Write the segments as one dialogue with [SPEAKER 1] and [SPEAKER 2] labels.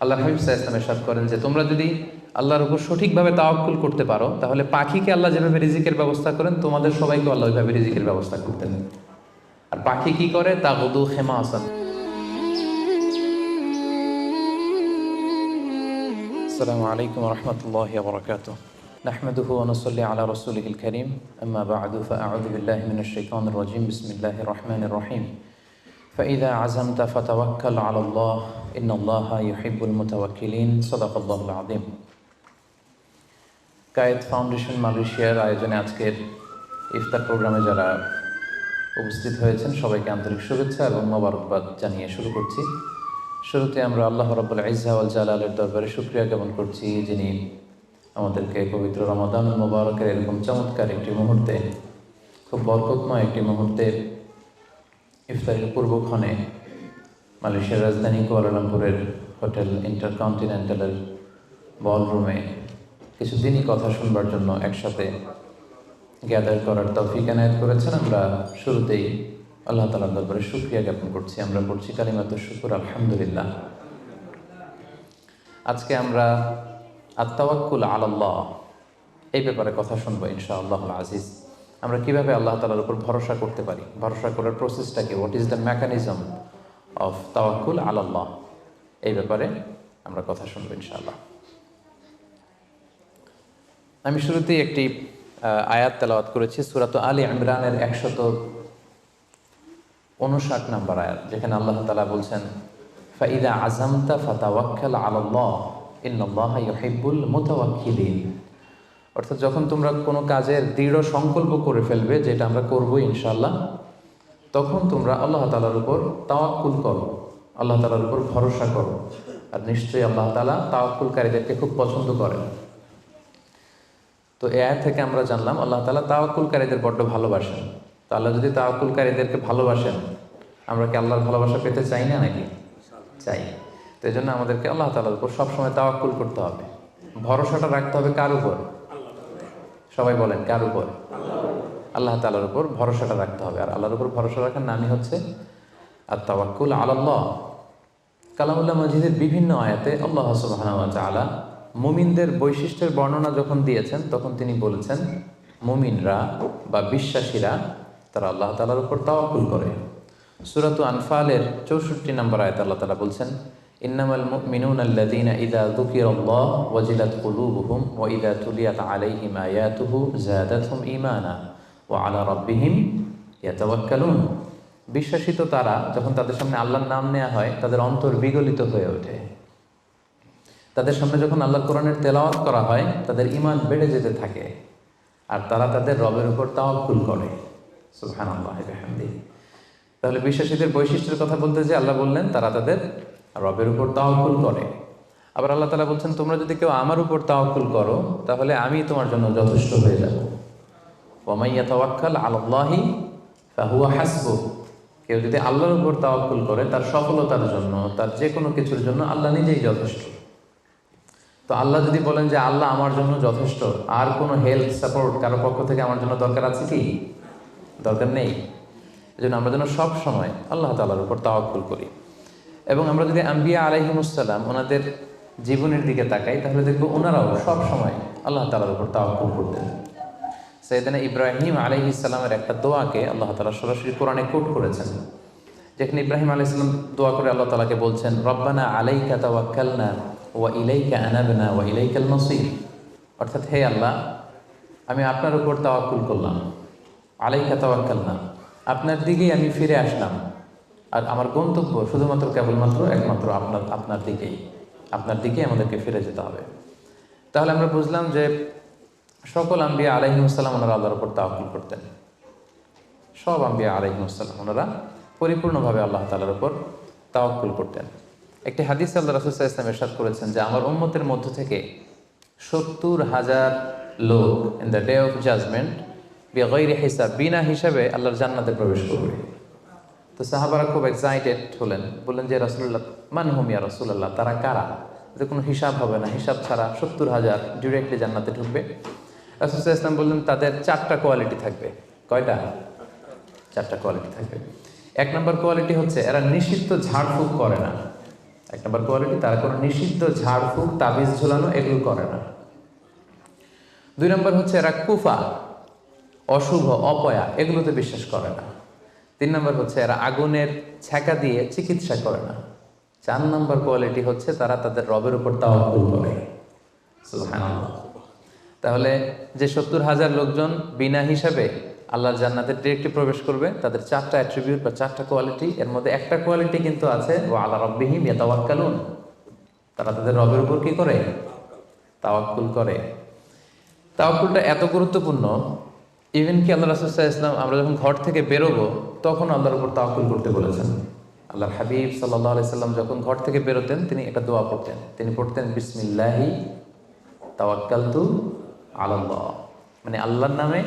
[SPEAKER 1] আল্লাহ হাবিব সাল্লাল্লাহু আলাইহি ওয়াসাল্লাম ইরশাদ করেন যে তোমরা যদি আল্লাহর উপর সঠিকভাবে তাওয়াক্কুল করতে পারো, তাহলে পাখিকে আল্লাহ যেভাবে রিজিকের ব্যবস্থা করেন, তোমাদের সবাইকে আল্লাহ ওইভাবে রিজিকের ব্যবস্থা করতেন। আর পাখি কি করে? তাগুদু খিমাসান। আসসালামু আলাইকুম ওয়া রাহমাতুল্লাহি ওয়া বারাকাতুহু। নাহমাদুহু ওয়া নুসাল্লি আলা রাসূলিহিল কারীম, আম্মা বা'দু, ফাআউযু বিল্লাহি মিনাশ শাইতানির রাজীম। বিসমিল্লাহির রাহমানির রাহিম। فإذا عزمت فتوكل على الله إن الله يحب المتوكلين صدق الله العظيم। কায়েদ ফাউন্ডেশন মালয়েশিয়ার আয়োজনে আজকের ইফতার প্রোগ্রামে যারা উপস্থিত হয়েছেন সবাইকে আন্তরিক শুভেচ্ছা এবং মোবারকবাদ জানিয়ে শুরু করছি। শুরুতে আমরা আল্লাহ রাব্বুল ইজ্জা ওয়াল জালালের দরবারে শুকরিয়া জ্ঞাপন করছি, যিনি আমাদেরকে পবিত্র রমাদানুল মুবারকের এরকম চমৎকার একটি মুহূর্তে, খুব বরকতময় একটি মুহূর্তে ইফতারের পূর্বক্ষণে মালয়েশিয়ার রাজধানী কুয়ালালামপুরের হোটেল ইন্টারকন্টিনেন্টালের বলরুমে কিছুদিনই কথা শুনবার জন্য একসাথে গ্যাদার করার তৌফিক এনায়েত করেছেন। আমরা শুরুতেই আল্লাহ তাআলার দরবারে শুকরিয়া জ্ঞাপন করছি। আমরা পড়ছি কালিমাতুশ শুকর, আলহামদুলিল্লাহ। আজকে আমরা আত-তাওয়াক্কুল আলাল্লাহ এই ব্যাপারে কথা শুনবো ইনশাআল্লাহুল আজিজ। আমরা কিভাবে আল্লাহ তাআলার উপর ভরসা করতে পারি, ভরসা করার প্রসেসটা কি, what is the mechanism of তাওয়াক্কুল আলাল্লাহ, এই ব্যাপারে আমরা কথা শুনবো ইনশাআল্লাহ। আমি শুরুতেই একটি আয়াত তেলাওয়াত করেছি, সূরা আলে ইমরানের 159 নম্বর আয়াত, যেখানে আল্লাহ তাআলা বলছেন ফাইদা আযামতা ফাতাওয়াক্কাল আলাল্লাহ ইন্নাল্লাহা ইউহিব্বুল মুতাওয়াক্কিলিন। অর্থাৎ যখন তোমরা কোনো কাজের দৃঢ় সংকল্প করে ফেলবে যে এটা আমরা করবো ইনশাআল্লাহ, তখন তোমরা আল্লাহ তাআলার উপর তাওয়াক্কুল করো, আল্লাহ তাআলার উপর ভরসা করো। আর নিশ্চয়ই আল্লাহ তাআলা তাওয়াক্কুলকারীদেরকে খুব পছন্দ করেন। তো এই আয়াত থেকে আমরা জানলাম আল্লাহ তাআলা তাওয়াক্কুলকারীদের বড্ড ভালোবাসেন। তো আল্লাহ যদি তাওয়াক্কুলকারীদেরকে ভালোবাসেন, আমরা কি আল্লাহর ভালোবাসা পেতে চাই না নাকি? চাই। তো এই জন্য আমাদেরকে আল্লাহ তাআলার উপর সবসময় তাওয়াক্কুল করতে হবে। ভরসাটা রাখতে হবে কার উপর? সবাই বলেন, কার উপর? আল্লাহ তাআলার উপর ভরসাটা রাখতে হবে। আর আল্লাহর উপর ভরসা রাখার নামই হচ্ছে আত-তাওয়াক্কুল আলাল্লাহ। কালামুল্লাহ মাজিদের বিভিন্ন আয়াতে আল্লাহ সুবহানাহু ওয়া তাআলা মুমিনদের বৈশিষ্ট্যের বর্ণনা যখন দিয়েছেন, তখন তিনি বলেছেন মুমিনরা বা বিশ্বাসীরা তারা আল্লাহ তাআলার উপর তাওয়াক্কুল করে। সূরাত আনফালের 64 নম্বর আয়াতে আল্লাহ তাআলা বলছেন ইন্নামাল মুমিনুনা আল্লাযীনা ইযা যুকিরাল্লাহু ওয়াজিলাত কুলুবুহুম ওয়া ইযা তুলিয়াত আলাইহিম আয়াতুহু যাদাতহুম ঈমানা ওয়া আলা রাব্বিহিম ইয়াতাওয়াক্কালুন। বিশ্বাসী তো তারা, যখন তাদের সামনে আল্লাহর নাম নেওয়া হয় তাদের অন্তর বিগলিত হয়ে ওঠে। তাদের সামনে যখন আল্লাহর কোরআনের তেলাওয়াত করা হয় তাদের ঈমান বেড়ে যেতে থাকে, আর তারা তাদের রবের উপর তাওয়াক্কুল করে। সুবহানাল্লাহি ওয়া বিহামদিহি। তাহলে বিশ্বাসীদের বৈশিষ্ট্যের কথা বলতে যে আল্লাহ বললেন তারা তাদের রবের উপর তাওয়াক্কুল করে। আবার আল্লাহ তাআলা বলছেন তোমরা যদি কেউ আমার উপর তাওয়াক্কুল করো তাহলে আমি তোমার জন্য যথেষ্ট হয়ে যাব। ওয়া মান ইয়াতাওয়াক্কাল আলাল্লাহি ফাহুয়া হাসবুহ। কেউ যদি আল্লাহর উপর তাওয়াক্কুল করে তার সফলতার জন্য, তার যে কোনো কিছুর জন্য আল্লাহ নিজেই যথেষ্ট। তো আল্লাহ যদি বলেন যে আল্লাহ আমার জন্য যথেষ্ট, আর কোনো হেল্প সাপোর্ট কারো পক্ষ থেকে আমার জন্য দরকার আছে কি? দরকার নেই। এই জন্য আমরা যেন সব সময় আল্লাহ তাআলার উপর তাওয়াক্কুল করি। এবং আমরা যদি আম্বিয়া আলাইহিমুসসালাম ওনাদের জীবনের দিকে তাকাই, তাহলে দেখবো ওনারাও সব সময় আল্লাহ তাআলার উপর তাওয়াক্কুল করতেন। সাইয়েদনা ইব্রাহিম আলাইহিস সালামের একটা দোয়াকে আল্লাহ তাআলা সরাসরি কোরআনে কোট করেছেন, যেখানে ইব্রাহিম আলাইহিস সালাম দোয়া করে আল্লাহ তাআলাকে বলছেন রব্বানা আলাইকা তাওয়াক্কালনা ওয়া ইলাইকা আনাবনা ওয়া ইলাইকাল মাসির। অর্থাৎ হে আল্লাহ, আমি আপনার উপর তাওয়াক্কুল করলাম, আলাইকা তাওয়াক্কালনা, আপনার দিকেই আমি ফিরে আসলাম, আর আমার গন্তব্য শুধুমাত্র কেবলমাত্র একমাত্র আপনার দিকেই আমাদেরকে ফিরে যেতে হবে। তাহলে আমরা বুঝলাম যে সকল আম্বিয়া আলাইহিমুসসালাম ওনারা আল্লাহর উপর তাওয়াক্কুল করতেন। সব আম্বিয়া আলাইহিমুসসালাম ওনারা পরিপূর্ণভাবে আল্লাহ তাআলার উপর তাওয়াক্কুল করতেন। একটি হাদিস আল্লাহ রাসূল সাল্লাল্লাহু আলাইহি ওয়াসাল্লাম ইরশাদ করেছেন যে আমার উম্মতের মধ্য থেকে 70,000 লোক in the day of judgement বিগাইরি হিসাব, বিনা হিসাবে আল্লাহর জান্নাতে প্রবেশ করবে। তো সাহাবারা খুব এক্সাইটেড হলেন, বললেন যে রাসূলুল্লাহ মান হুম ইয়া রাসূলুল্লাহ, তারা কারা? যে কোনো হিসাব হবে না, হিসাব ছাড়া 70,000 ডিরেক্টলি জান্নাতে ঢুকবে। রাসূল সাল্লাল্লাহু আলাইহি ওয়াসাল্লাম বললেন তাদের 4টা কোয়ালিটি থাকবে। কয়টা? 4টা কোয়ালিটি থাকবে। 1 নম্বর কোয়ালিটি হচ্ছে এরা নিষিদ্ধ ঝাড়ফুঁক করে না। এক নম্বর কোয়ালিটি, তারা কোনো নিষিদ্ধ ঝাড়ফুঁক তাবিজ ঝোলানো এগুলো করে না। 2 নম্বর হচ্ছে এরা কুফা, অশুভ, অপয়া এগুলোতে বিশ্বাস করে না। 3 নম্বর হচ্ছে এরা আগুনের ছ্যাঁকা দিয়ে চিকিৎসা করে না। 4 নম্বর কোয়ালিটি হচ্ছে তারা তাদের রবের উপর তাওয়াক্কুল করে। সুবহানাল্লাহ। তাহলে যে 70,000 লোকজন বিনা হিসাবে আল্লাহর জান্নাতে ডিরেক্টলি প্রবেশ করবে, তাদের 4টা অ্যাট্রিবিউট বা 4টা কোয়ালিটি, এর মধ্যে একটা কোয়ালিটি কিন্তু আছে ওয়া আলা রাব্বিহিম ইয়াতাওয়াক্কালুন, তারা তাদের রবের উপর কি করে? তাওয়াক্কুল করে। তাওয়াক্কুলটা এত গুরুত্বপূর্ণ, ইভেন কি আল্লাহ রাসূল সাল্লাল্লাহু আলাইহি ওয়াসাল্লাম আমরা যখন ঘর থেকে বেরোবো তখন আল্লাহর উপর তাওয়াক্কুল করতে বলেছেন। আল্লাহর হাবিব সাল্লাল্লাহু আলাইহি সাল্লাম যখন ঘর থেকে বেরোতেন তিনি একটা দোয়া পড়তেন, তিনি পড়তেন বিসমিল্লাহি তাওয়াক্কালতু আলাল্লাহ, মানে আল্লাহর নামে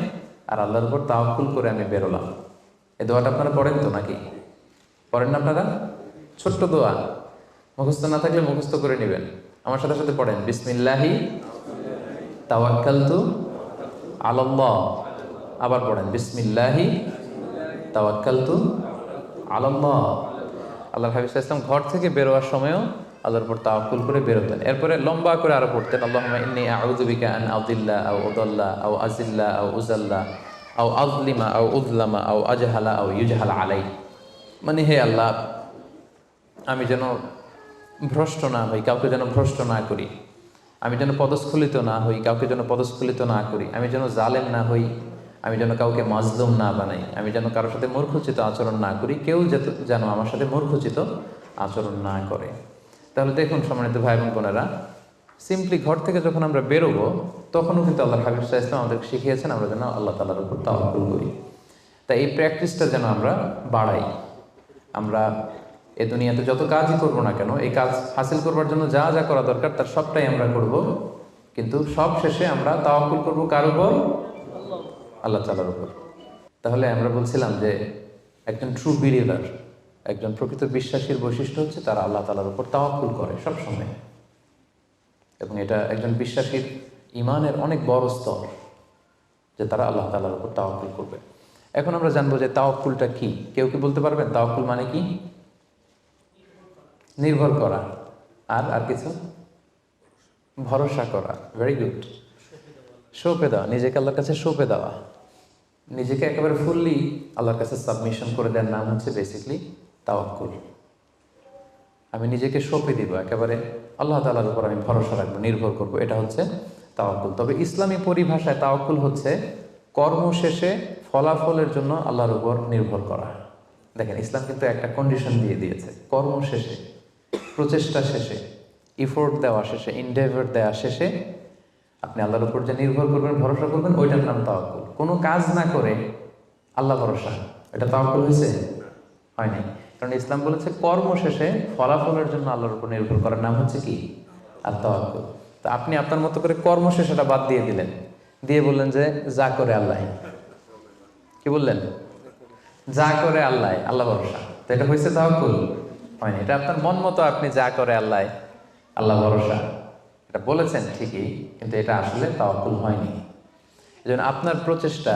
[SPEAKER 1] আর আল্লাহর উপর তাওয়াক্কুল করে আমি বেরোলাম। এই দোয়াটা আপনারা পড়েন তো নাকি? পড়েন না আপনারা? ছোট্ট দোয়া, মুখস্থ না থাকলে মুখস্থ করে নেবেন। আমার সাথে সাথে পড়েন বিসমিল্লাহি তাওয়াক্কালতু আলাল্লাহ। আবার পড়েন বিসমিল্লাহি তাওয়াক্কালতু আলাল্লাহ। আল্লাহর হাবিব সাল্লাল্লাহু আলাইহি ওয়াসাল্লাম ঘর থেকে বেরোয়ার সময়ও আল্লাহর উপর তাওয়াক্কুল করে বেরোতেন। এরপরে লম্বা করে আরো পড়তেন আল্লাহুম্মা ইন্নী আউযু বিকা আন আযিল্লা আও উযাল্লা আও আযিল্লা আও উযাল্লা আও আযলিমা আও উযলামা আও আজহালা আও ইউজহালা আলাই, মানে হে আল্লাহ আমি যেন ভ্রষ্ট না হই, কাউকে যেন ভ্রষ্ট না করি, আমি যেন পদস্খলিত না হই, কাউকে যেন পদস্খলিত না করি, আমি যেন জালেম না হই, আমি যেন কাউকে মাজলুম না বানাই, আমি যেন কারোর সাথে মূর্খোচিত আচরণ না করি, কেউ যেন আমার সাথে মূর্খোচিত আচরণ না করে। তাহলে দেখুন সম্মানিত ভাই এবং বোনেরা, সিম্পলি ঘর থেকে যখন আমরা বেরোবো তখনও কিন্তু আল্লাহর হাবিব সাল্লাল্লাহু আলাইহি ওয়াসাল্লাম আমাদেরকে শিখিয়েছেন আমরা যেন আল্লাহ তাআলার উপর তাওয়াক্কুল করি। তাই এই প্র্যাকটিসটা যেন আমরা বাড়াই। আমরা এ দুনিয়াতে যত কাজই করবো না কেন, এই কাজ হাসিল করবার জন্য যা যা করা দরকার তার সবটাই আমরা করব, কিন্তু সব শেষে আমরা তাওয়াক্কুল করবো কার উপর? আল্লাহ তাআলার উপর। তাহলে আমরা বলছিলাম যে একজন ট্রু বিলিভার, একজন প্রকৃত বিশ্বাসীর বৈশিষ্ট্য হচ্ছে তারা আল্লাহ তাআলার উপর তাওয়াক্কুল করে সবসময়, এবং এটা একজন বিশ্বাসীর ঈমানের অনেক বড় স্তর যে তারা আল্লাহ তাআলার উপর তাওয়াক্কুল করবে। এখন আমরা জানবো যে তাওয়াক্কুলটা কি। কেউ কি বলতে পারবেন তাওয়াক্কুল মানে কি? নির্ভর করা, আর কিছু? ভরসা করা। Very good. সঁপে দেওয়া, নিজেকে আল্লাহর কাছে সঁপে দেওয়া, নিজেকে একেবারে ফুললি আল্লাহর কাছে সাবমিশন করে দেওয়ার নাম হচ্ছে বেসিকলি তাওয়াক্কুল। আমি নিজেকে সঁপে দিব, একেবারে আল্লাহ তাআলার উপর আমি ভরসা রাখবো, নির্ভর করবো, এটা হচ্ছে তাওয়াক্কুল। তবে ইসলামী পরিভাষায় তাওয়াক্কুল হচ্ছে কর্ম শেষে ফলাফলের জন্য আল্লাহর উপর নির্ভর করা। দেখেন ইসলাম কিন্তু একটা কন্ডিশন দিয়ে দিয়েছে, কর্ম শেষে, প্রচেষ্টা শেষে, ইফোর্ট দেওয়া শেষে, ইনডেভার দেওয়া শেষে আপনি আল্লাহর উপর যে নির্ভর করবেন, ভরসা করবেন, ওইটার নাম তাওয়াক্কুল। কোনো কাজ না করে আল্লাহ ভরসা, এটা তাওয়াক্কুল হয়েছে? হয়নি। কারণ ইসলাম বলেছে কর্ম শেষে ফলাফলের জন্য আল্লাহর উপর নির্ভর করার নাম হচ্ছে কি? আর তাওয়াক্কুল। তা আপনি আপনার মতো করে কর্ম শেষেটা বাদ দিয়ে দিলেন, দিয়ে বললেন যে যা করে আল্লাহ। কি বললেন? যা করে আল্লাহ, আল্লাহ ভরসা। তো এটা হয়েছে তাওয়াক্কুল? হয়নি। এটা আপনার মন মতো আপনি যা করে আল্লাহ, আল্লাহ ভরসা এটা বলেছেন ঠিকই, কিন্তু এটা আসলে তাওয়াক্কুল হয়নি। এজন্য আপনার প্রচেষ্টা,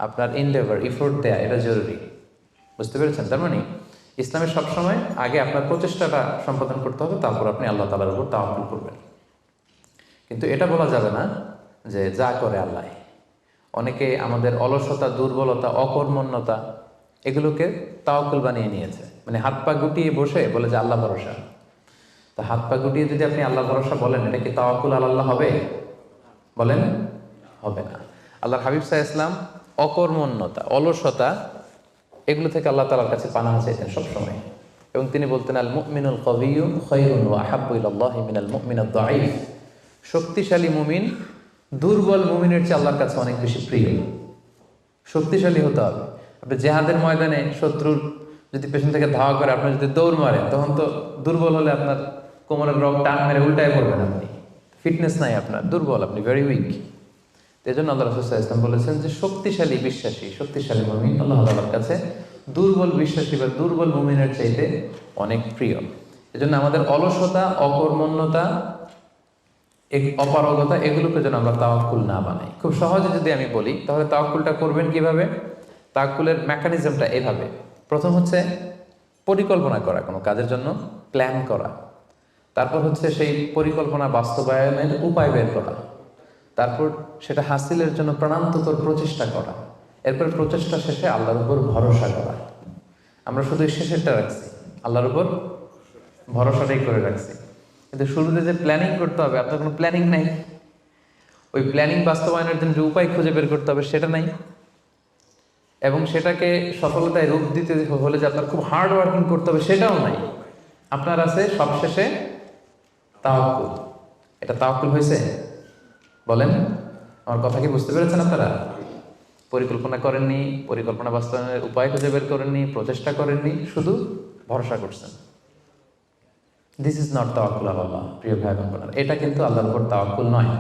[SPEAKER 1] আপনার এনডেভার, ইফোর্ট দেয়া এটা জরুরি। বুঝতে পেরেছেন? তার মানে ইসলামে সবসময় আগে আপনার প্রচেষ্টাটা সম্পাদন করতে হবে, তারপর আপনি আল্লাহ তাআলার উপর তাওয়াক্কুল করবেন। কিন্তু এটা বলা যাবে না যে যা করে আল্লাহ। অনেকে আমাদের অলসতা, দুর্বলতা, অকর্মণ্যতা এগুলোকে তাওয়াক্কুল বানিয়ে নিয়েছে। মানে হাত পা গুটিয়ে বসে বলে যে আল্লাহ ভরসা। তা হাত পা গুটিয়ে যদি আপনি আল্লাহ ভরসা বলেন, এটা কি তাওয়াক্কুল আলাল্লাহ হবে? বলেন, হবে না। আল্লাহর হাবিব সাল্লাল্লাহু আলাইহি ওয়াসাল্লাম অকর্মণ্যতা, অলসতা এগুলো থেকে আল্লাহ তাআলার কাছে পানাহ চাইতেন সবসময়, এবং তিনি বলতেন আল মুমিনুল কওয়িয়্যু খায়রুন ওয়া আহাব্বু ইলাল্লাহি মিনাল মুমিনিদ দাঈফ। শক্তিশালী মুমিন দুর্বল মুমিনের চেয়ে আল্লাহর কাছে অনেক বেশি প্রিয়। শক্তিশালী হতে হবে। আপনি জেহাদের ময়দানে শত্রুর যদি পেছন থেকে ধাওয়া করে আপনি যদি দৌড় মারেন, তখন তো দুর্বল হলে আপনার কোমরের রগ টান মেরে উল্টায় পড়বেন, আপনি ফিটনেস নাই, আপনার দুর্বল, আপনি ভেরি উইক। এই জন্য আল্লাহ রাসূল সাল্লাল্লাহু আলাইহি ওয়াসাল্লাম বলেছেন যে শক্তিশালী বিশ্বাসী, শক্তিশালী মুমিন আল্লাহ তাআলার কাছে দুর্বল বিশ্বাসী বা দুর্বল মুমিনের চাইতে অনেক প্রিয়। এজন্য আমাদের অলসতা, অকর্মণ্যতা, অপারগতা এগুলোকে যেন আমরা তাওয়াক্কুল না বানাই। খুব সহজে যদি আমি বলি তাহলে তাওয়াক্কুলটা করবেন কিভাবে? তাওয়াক্কুলের মেকানিজমটা এভাবে। প্রথম হচ্ছে পরিকল্পনা করা, কোনো কাজের জন্য প্ল্যান করা, তারপর হচ্ছে সেই পরিকল্পনা বাস্তবায়নের উপায় বের করা, তারপর সেটা হাসিলের জন্য প্রাণান্তকর প্রচেষ্টা করা, এরপর প্রচেষ্টা শেষে আল্লাহর উপর ভরসা করা। আমরা শুধু শেষেরটা রাখছি, আল্লাহর উপর ভরসাটাই করে রাখছি, কিন্তু শুরুতে যে প্ল্যানিং করতে হবে, আপনার কোনো প্ল্যানিং নাই। ওই প্ল্যানিং বাস্তবায়নের জন্য যে উপায় খুঁজে বের করতে হবে সেটা নাই, এবং সেটাকে সফলতায় রূপ দিতে হলে যে আপনার খুব হার্ড ওয়ার্কিং করতে হবে সেটাও নাই। আপনার আছে সবশেষে তাওয়াক্কুল। এটা তাওয়াক্কুল হয়েছে? বলেন, আমার কথা কি বুঝতে পেরেছেন আপনারা? পরিকল্পনা করেননি, পরিকল্পনা বাস্তবায়নের উপায় খুঁজে বের করেননি, প্রচেষ্টা করেননি, শুধু ভরসা করছেন। দিস ইজ নট তাওয়াক্কুল আল্লাহ। প্রিয় ভাই বোনেরা, এটা কিন্তু আল্লাহর উপর তাওয়াক্কুল নয়।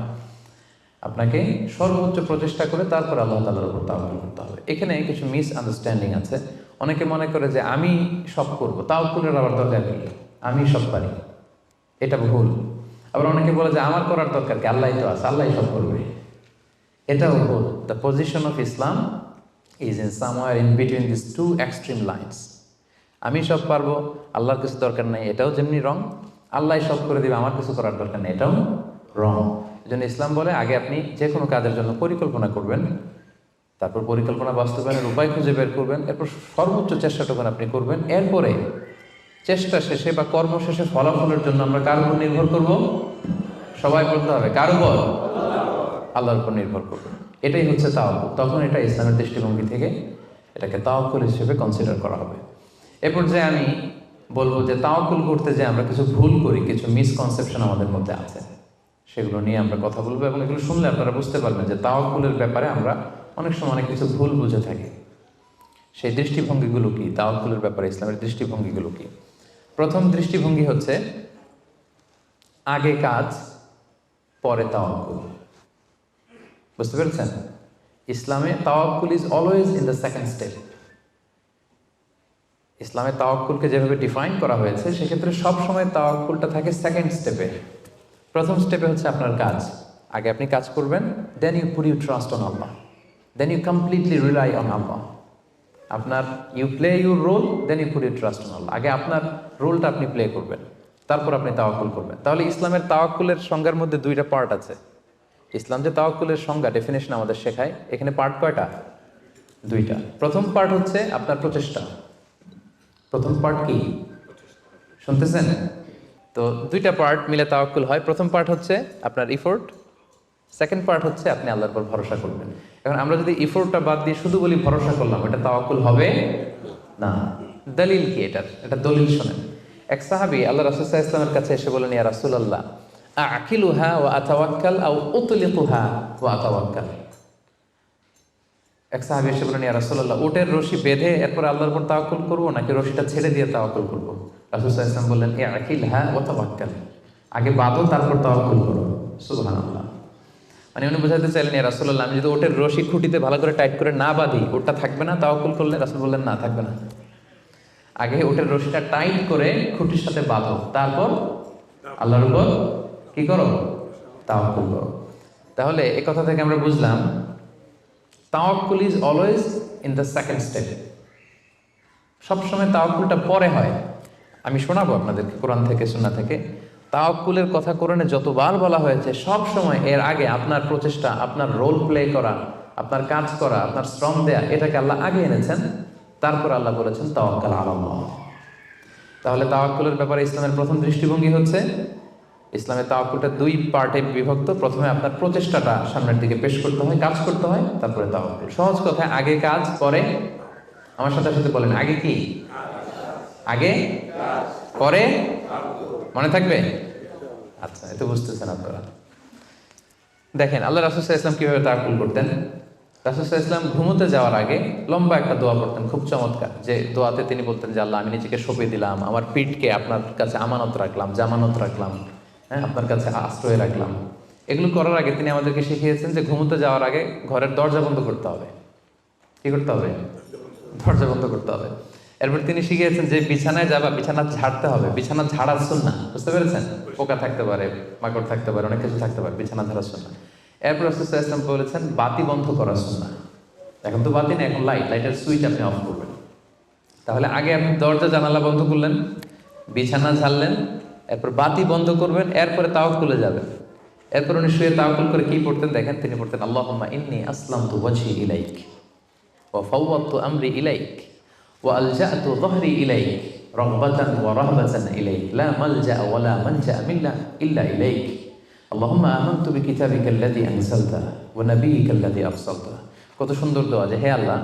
[SPEAKER 1] আপনাকে সর্বোচ্চ প্রচেষ্টা করে তারপর আল্লাহ তাআলার উপর তাওয়াক্কুল করতে হবে। এখানে কিছু মিস আন্ডারস্ট্যান্ডিং আছে। অনেকে মনে করে যে আমি সব করব, তাওয়াক্কুলের আবার দরকার কি, আমি সব পারি, এটা ভুল। আবার অনেকে বলে যে আমার করার দরকার কি, আল্লাহই তো আছে, আল্লাহই সব করবে, এটাও ভুল। The position of Islam is in somewhere in between this two extreme lines. আমি সব পারবো, আল্লাহর কিছু দরকার নেই, এটাও যেমনি রং। আল্লাহ সব করে দিবে, আমার কিছু করার দরকার নেই, এটাও রং। এই জন্য ইসলাম বলে আগে আপনি যে কোনো কাজের জন্য পরিকল্পনা করবেন, তারপর পরিকল্পনা বাস্তবায়নের উপায় খুঁজে বের করবেন, এরপর সর্বোচ্চ চেষ্টাটুকু আপনি করবেন। এরপরে চেষ্টা শেষে বা কর্ম শেষে ফলাফলের জন্য আমরা কার উপর নির্ভর করব? সবাই বলতে হবে কার উপর? আল্লাহর উপর নির্ভর করব। এটাই হচ্ছে তাওয়াক্কুল। তখন এটা ইসলামের দৃষ্টিভঙ্গি থেকে এটাকে তাওয়াক্কুল হিসেবে কনসিডার করা হবে। এরপর যে আমি বলবো যে তাওয়াক্কুল করতে যে আমরা কিছু ভুল করি, কিছু মিসকনসেপশন আমাদের মধ্যে আছে, সেগুলো নিয়ে আমরা কথা বলবো, এবং এগুলো শুনলে আপনারা বুঝতে পারবেন যে তাওয়াক্কুলের ব্যাপারে আমরা অনেক সময় অনেক কিছু ভুল বুঝে থাকি। সেই দৃষ্টিভঙ্গিগুলো কি, তাওয়াক্কুলের ব্যাপারে ইসলামের দৃষ্টিভঙ্গিগুলো কি? প্রথম দৃষ্টিভঙ্গি হচ্ছে আগে কাজ পরে তাওয়াক্কুল। বুঝতে পেরেছেন? ইসলামে তাওয়াক্কুল is always in the second step. ইসলামে তাওয়াক্কুলকে যেভাবে ডিফাইন করা হয়েছে, সেক্ষেত্রে সবসময় তাওয়াক্কুলটা থাকে সেকেন্ড স্টেপে। প্রথম স্টেপে হচ্ছে আপনার কাজ, আগে আপনি কাজ করবেন, then you put you trust on Allah, then you completely rely on Allah. আপনার you play your role, then you put you trust on Allah. আগে আপনার রোলটা আপনি প্লে করবেন, তারপর আপনি তাওয়াক্কুল করবেন। তাহলে ইসলামের তাওয়াক্কুলের সংজ্ঞার মধ্যে দুইটা পার্ট আছে। ইসলাম যে তাওয়াক্কুলের সংজ্ঞা, ডেফিনেশন আমাদের শেখায়, এখানে পার্ট কয়টা? দুইটা। প্রথম পার্ট হচ্ছে আপনার প্রচেষ্টা। প্রথম পার্ট কি শুনতেছেন? তো দুইটা পার্ট মিলে তাওয়াক্কুল হয়। প্রথম পার্ট হচ্ছে আপনার ইফোর্ট, সেকেন্ড পার্ট হচ্ছে আপনি আল্লাহর উপর ভরসা করবেন। এখন আমরা যদি ইফোর্টটা বাদ দিয়ে শুধু বলি ভরসা করলাম, এটা তাওয়াক্কুল হবে না। দলিল কি এটার? এটা দলিল শোনেন। এক সাহাবী আল্লাহ রাসূল সাল্লাল্লাহু আলাইহি ওয়াসাল্লামের কাছে এসে বলেন, ইয়া রাসূলুল্লাহ, আকিলুহা ওয়া আতাওয়াক্কাল আও উতলিকুহা ওয়া আতাওয়াক্কাল। এক সাহাবী এসে বলেন, ইয়া রাসূলুল্লাহ, উটের রশি বেঁধে এরপর আল্লাহর উপর তাওয়াক্কুল করবো, নাকি রশিটা ছেড়ে দিয়ে তাওয়াক্কুল করবো? রাসূল সাল্লাল্লাহু আলাইহি ওয়াসাল্লাম বললেন, আকিলহা ওয়া তাওয়াক্কাল, আগে বাঁধো তারপর তাওয়াক্কুল করো। সুবহানাল্লাহ। মানে উনি বোঝাতে চাইলেন, ইয়া রাসূলুল্লাহ, আমি যদি ওটের রশি খুঁটিতে ভালো করে টাইট করে না বাঁধি, ওটা থাকবে না তাওয়াক্কুল করলে? রাসূল বললেন, না, থাকবে না। আগে ওটের রশিটা টাইট করে খুঁটির সাথে বাঁধো, তারপর আল্লাহর উপর কি করো? তাওয়াক্কুল করো। তাহলে এই কথা থেকে আমরা বুঝলাম তাওয়াক্কুল is always in the second step. সবসময় তাওয়াক্কুলটা পরে হয়। আমি শোনাবো আপনাদেরকে কোরআন থেকে, সুন্নাহ থেকে। তাওয়াক্কুলের কথা কোরআনে যতবার বলা হয়েছে, সব সময় এর আগে আপনার প্রচেষ্টা, আপনার রোল প্লে করা, আপনার কাজ করা, আপনার শ্রম দেয়া, এটাকে আল্লাহ আগে এনেছেন, তারপর আল্লাহ বলেছেন তাওয়াক্কাল আলাল্লাহ। তাহলে তাওয়াক্কুলের ব্যাপারে ইসলামের প্রথম দৃষ্টিভঙ্গি হচ্ছে, ইসলামের তাওয়াক্কুলটা দুই পার্টে বিভক্ত। প্রথমে আপনার প্রচেষ্টাটা সামনের দিকে পেশ করতে হয়, কাজ করতে হয়, তারপরে তাওয়াক্কুল। সহজ কথায় আগে কাজ পরে, আমার সাথে সাথে বলেন, আগে কি? আগে পরে, মনে থাকবে? আচ্ছা, এত বুঝতেছেন আপনারা। দেখেন আল্লাহ রাসূল সাল্লাল্লাহু আলাইহি ওয়াসাল্লাম কিভাবে তাওয়াক্কুল করতেন। রাসূল সাল্লাল্লাহু আলাইহি ওয়াসাল্লাম ঘুমোতে যাওয়ার আগে লম্বা একটা দোয়া পড়তেন, খুব চমৎকার। যে দোয়াতে তিনি বলতেন যে, আল্লাহ, আমি নিজেকে সঁপে দিলাম, আমার পিঠকে আপনার কাছে আমানত রাখলাম, জামানত রাখলাম, হ্যাঁ, আপনার কাছে আশ্রয় রাখলাম। এগুলো করার আগে তিনি আমাদেরকে শিখিয়েছেন যে ঘুমোতে যাওয়ার আগে ঘরের দরজা বন্ধ করতে হবে। কি করতে হবে? দরজা বন্ধ করতে হবে। এরপর তিনি শিখিয়েছেন যে বিছানায় যাবা, বিছানা ঝাড়তে হবে। বিছানা ঝাড়ার সুন্নাহ, বুঝতে পেরেছেন? পোকা থাকতে পারে, মাকড় থাকতে পারে, অনেক কিছু থাকতে পারে, বিছানা ঝাড়ার সুন্নাহ। এরপর রাসূল সাল্লাল্লাহু আলাইহি ওয়াসাল্লাম বলেছেন বাতি বন্ধ করার সুন্নাহ। এখন তো বাতি নেই, এখন লাইটের সুইচ আপনি অফ করবেন। তাহলে আগে আপনি দরজা জানালা বন্ধ করলেন, বিছানা ঝাড়লেন, এরপর বাতি বন্ধ করবেন, এরপরে তাওয়াক্কুলে যাবেন। এরপর উনি শুয়ে তাওয়াক্কুল করে কি পড়তেন দেখেন, তিনি পড়তেন আল্লাহুম্মা ইন্নী আসলামতু ওয়াজহি ইলাইক ওয়া ফাওয়াদতু আমরি ইলাইক ওয়া আলজা'তু যহরি ইলাইক রাগবাতান ওয়া রাহবাতান ইলাইক লা মালজা ওয়া লা মানজা ইল্লা ইলাইক আল্লাহুম্মা আমানতু বিকিতাবিকা আল্লাযী আনজালতা ওয়া নাবিয়্যিকা আল্লাযী আরসালতা। কত সুন্দর দোয়া যে হে আল্লাহ,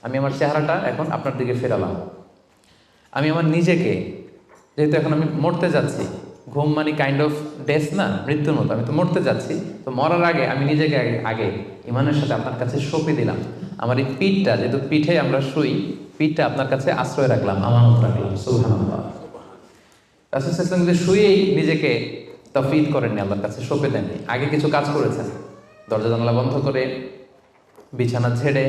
[SPEAKER 1] আমি আমার চেহারাটা এখন আপনার দিকে ফেরালাম। আমি আমার নিজেকে, যেহেতু এখন আমি মরতে যাচ্ছি, ঘুম মানে কাইন্ড অফ ডেথ না, মৃত্যুর মতো, আমি তো মরতে যাচ্ছি, তো মরার আগে আমি নিজেকে আগে ইমানের সাথে আপনার কাছে সঁপে দিলাম। আমার এই পিঠটা, যেহেতু পিঠে আমরা শুই, পিঠটা আপনার কাছে আশ্রয় রাখলাম, আমানত রাখলাম। সুবহানাল্লাহ। রাসূল সাল্লাল্লাহু আলাইহি ওয়াসাল্লাম যে শুয়েই নিজেকে তাফওয়ীদ করেননি, আল্লাহর কাছে সঁপে দেননি, আগে কিছু কাজ করেছেন। দরজা জানালা বন্ধ করে, বিছানা ঝেড়ে,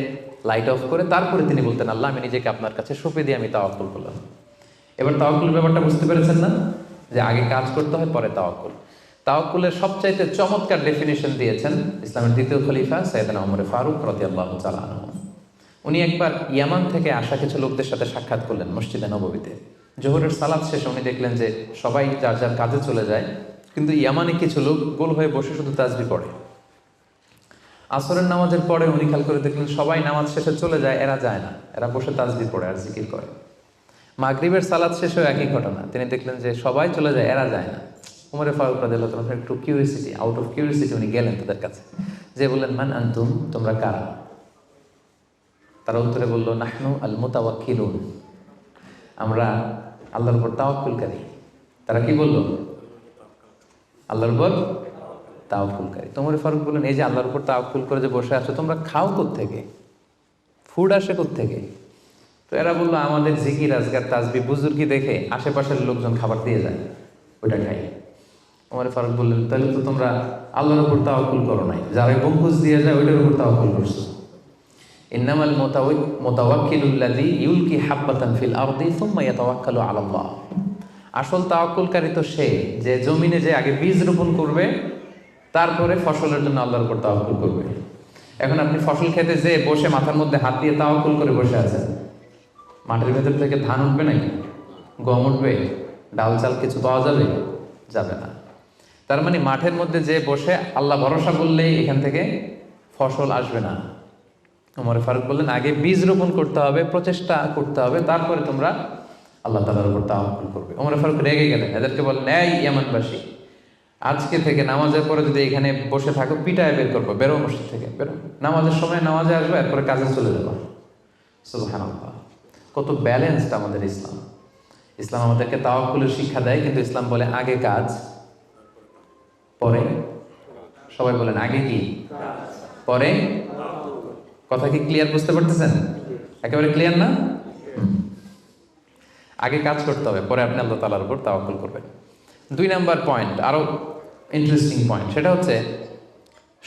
[SPEAKER 1] লাইট অফ করে, তারপরে তিনি বলতেন আল্লাহ, আমি নিজেকে আপনার কাছে সঁপে দিয়ে আমি তাওয়াক্কুল করলাম। এবার তাওয়াক্কুলের ব্যাপারটা বুঝতে পেরেছেন না, যে আগে কাজ করতে হয় পরে তাওয়াক্কুল। তাওয়াক্কুলের সবচাইতে চমৎকার ডেফিনেশন দিয়েছেন ইসলামের দ্বিতীয় খলিফা সাইয়েদনা ওমর ফারুক রাদিয়াল্লাহু তাআলা আনহু। উনি একবার ইয়ামান থেকে আসা কিছু লোকদের সাথে সাক্ষাৎ করলেন মসজিদে নববীতে। জোহরের সালাত শেষে উনি দেখলেন যে সবাই যার যার কাজে চলে যায়, কিন্তু ইয়ামানে কিছু লোক গোল হয়ে বসে শুধু তাসবিহ পড়ে। আসরের নামাজের পরে উনি খেয়াল করে দেখলেন সবাই নামাজ শেষে চলে যায়, এরা যায় না, এরা বসে তাসবিহ পড়ে আর জিকির করে। মাগরিবের সালাত শেষেও একই ঘটনা, তিনি দেখলেন যে সবাই চলে যায়, এরা যায় না। উমরে ফারুক রাদিয়াল্লাহু তাআলা একটু কিউরিয়াসিটি, আউট অফ কিউরিয়াসিটি উনি গেলেন তাদের কাছে, যে বললেন মান আনতুম, তোমরা কারা? তারা উত্তরে বলল নাহনু আল মুতাওয়াক্কিলুন, আমরা আল্লাহর উপর তাওয়াক্কুলকারী। তারা কি বলল? আল্লাহর উপর তাওয়াক্কুলকারী। উমরে ফারুক বললেন এই যে আল্লাহর উপর তাওয়াক্কুল করে যে বসে আছো, তোমরা খাও কোত্থেকে? ফুড আসে কোত্থেকে? তো এরা বললো আমাদের জিকির আজকার তাসবিহ বুজুর্গি দেখে আশেপাশের লোকজন খাবার দিয়ে যায়, ওইটা খাই। ওমর ফারুক বললেন তাহলে তো তোমরা আল্লাহর উপর তাওয়াক্কুল করো নাই, যারা গম্বুজ দিয়ে যায় ওইটার উপর তাওয়াক্কুল করছো। ইন্নামাল মুতাওয়াক্কিলুল্লাযী ইউলকি হাব্বাতান ফিল আরদি সুম্মা ইয়াতাওয়াক্কালু আলাল্লাহ। আসল তাওয়াক্কুলকারী তো সে, যে জমিনে যে আগে বীজ রোপণ করবে, তারপরে ফসলের জন্য আল্লাহর উপর তাওয়াক্কুল করবে। এখন আপনি ফসল খেতে যে বসে মাথার মধ্যে হাত দিয়ে তাওয়াক্কুল করে বসে আছেন, মাটির ভেতর থেকে ধান উঠবে নাকি? গম উঠবে? ডাল চাল কিছু পাওয়া যাবে? যাবে না। তার মানে মাঠের মধ্যে যে বসে আল্লাহ ভরসা করলেই এখান থেকে ফসল আসবে না। ওমর ফারুক বললেন আগে বীজ রোপণ করতে হবে, প্রচেষ্টা করতে হবে, তারপরে তোমরা আল্লাহ তাআলার উপর তাওয়াক্কুল করবে। ওমর ফারুক রেগে গেলেন, এদেরকে বললেন এই ইয়ামানবাসী, আজকে থেকে নামাজের পরে যদি এখানে বসে থাকো পিটায় বের করবো, বেরো মসজিদ থেকে, বেরো। নামাজের সময় নামাজে আসবে, এরপরে কাজে চলে যাবো। সুবহানাল্লাহ। কত ব্যালেন্সড আমাদের ইসলাম। ইসলাম আমাদেরকে তাওয়াক্কুলের শিক্ষা দেয়, কিন্তু ইসলাম বলে আগে কাজ পরে। সবাই বলেন আগে কি পরে? কথা কি ক্লিয়ার, বুঝতে পারতেছেন? একেবারে ক্লিয়ার না? আগে কাজ করতে হবে, পরে আপনি আল্লাহ তাআলার উপর তাওয়াক্কুল করবেন। 2 নাম্বার পয়েন্ট, আরো ইন্টারেস্টিং পয়েন্ট, সেটা হচ্ছে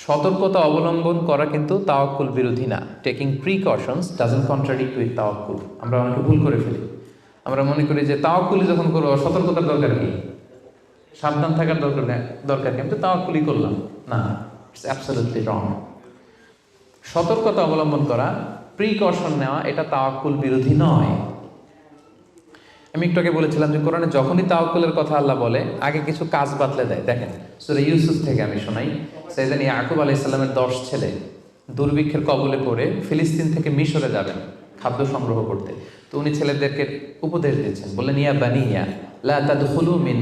[SPEAKER 1] সতর্কতা অবলম্বন করা কিন্তু তাওয়াক্কুল বিরোধী না। Taking precautions doesn't contradict with তাওয়াক্কুল। আমরা অনেকে ভুল করে ফেলি, আমরা মনে করি যে তাওয়াক্কুলি যখন করবো সতর্কতার দরকার কি, সাবধান থাকার দরকার কি, আমি তো তাওয়াক্কুলই করলাম। না, ইটস অ্যাবসলিউটলি রং। সতর্কতা অবলম্বন করা, প্রিকশন নেওয়া, এটা তাওয়াক্কুল বিরোধী নয়। আমি একটু আগে বলেছিলাম যে কোরআনে যখনই তাওয়াক্কুলের কথা আল্লাহ বলে আগে কিছু কাজ বাতলে দেয়। দেখেন সূরা ইউসুফ থেকে আমি শোনাই, সাইয়েদনা ইয়াকুব আলাইহিস সালামের 10 ছেলে দুর্ভিক্ষের কবলে পড়ে ফিলিস্তিন থেকে মিশরে যাবেন খাদ্য সংগ্রহ করতে। তো উনি ছেলেদেরকে উপদেশ দিচ্ছেন, বললেন ইয়া বানিয়া লা তাদখুলু মিন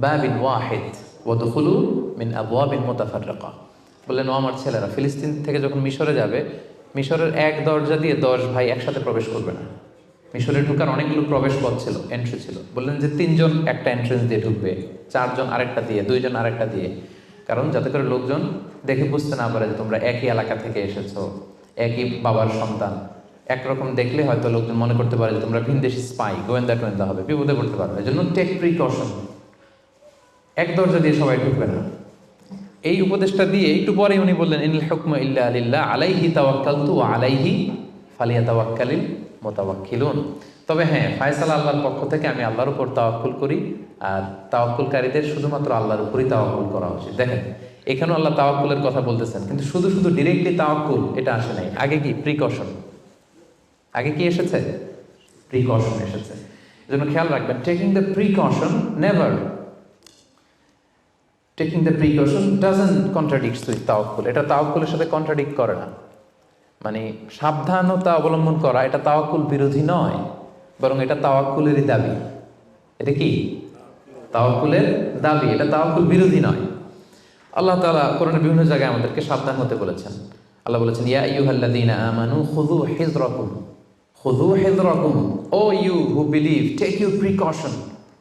[SPEAKER 1] বাবিন ওয়াহিদ ওয়া দুখুলু মিন আবওয়াবিন মুতাফাররিকা। বললেন ও আমার ছেলেরা, ফিলিস্তিন থেকে যখন মিশরে যাবে, মিশরের এক দরজা দিয়ে 10 ভাই একসাথে প্রবেশ করবে না। মিশরে ঢুকার অনেকগুলো প্রবেশ পথ ছিল, এন্ট্রি ছিল। বললেন যে 3 জন একটা এন্ট্রেন্স দিয়ে ঢুকবে, 4 জন আরেকটা দিয়ে, 2 জন আরেকটা দিয়ে, কারণ যাতে করে লোকজন দেখে বুঝতে না পারে যে তোমরা একই এলাকা থেকে এসেছো, একই বাবার সন্তান। একরকম দেখলে হয়তো লোকজন মনে করতে পারে যে তোমরা ভিনদেশি স্পাই, গোয়েন্দা হবে, বিপদে পড়তে পারবে। এই জন্য টেক প্রিকশন, এক দরজা দিয়ে সবাই ঢুকবে না। এই উপদেশটা দিয়ে একটু পরে উনি বললেন ইনিল হুকমু ইল্লা লিল্লাহ আলাইহি তাওয়াক্কালতু ওয়া আলাইহি ফালিয়াতাওয়াক্কালিল মুতাওয়াক্কিলুন। তবে হ্যাঁ, ফায়সালা আল্লাহর পক্ষ থেকে, আমি আল্লাহর উপর তাওয়াক্কুল করি, আর তাওয়াক্কুলকারীদের শুধুমাত্র আল্লাহর উপরই তাওয়াক্কুল করা উচিত। দেখেন এখানেও আল্লাহ তাওয়াক্কুলের কথা বলতেছেন, কিন্তু শুধু ডিরেক্টলি তাওয়াক্কুল এটা আসে নাই। আগে কি প্রিকশন, আগে কি এসেছে? প্রিকশন এসেছে। এজন্য খেয়াল রাখবেন, taking the precaution never, taking the precaution doesn't contradicts with তাওয়াক্কুল। এটা তাওয়াক্কুলের সাথে কন্ট্রাডিক্ট করে না। মানে সাবধানতা অবলম্বন করা এটা তাওয়াক্কুল বিরোধী নয়, বরং এটা তাওয়াক্কুলেরই দাবি। এটা কি তাওয়াক্কুলের দাবি, এটা তাওয়াক্কুল বিরোধী নয়। আল্লাহ তাআলা কোরআনের বিভিন্ন জায়গায় আমাদেরকে সাবধান হতে বলেছেন। আল্লাহ বলেছেন, ইয়া আইয়ুহাল্লাযীনা আমানু খুযু হিযরাকুম, খুযু হিযরাকুম, O you who believe take your precaution.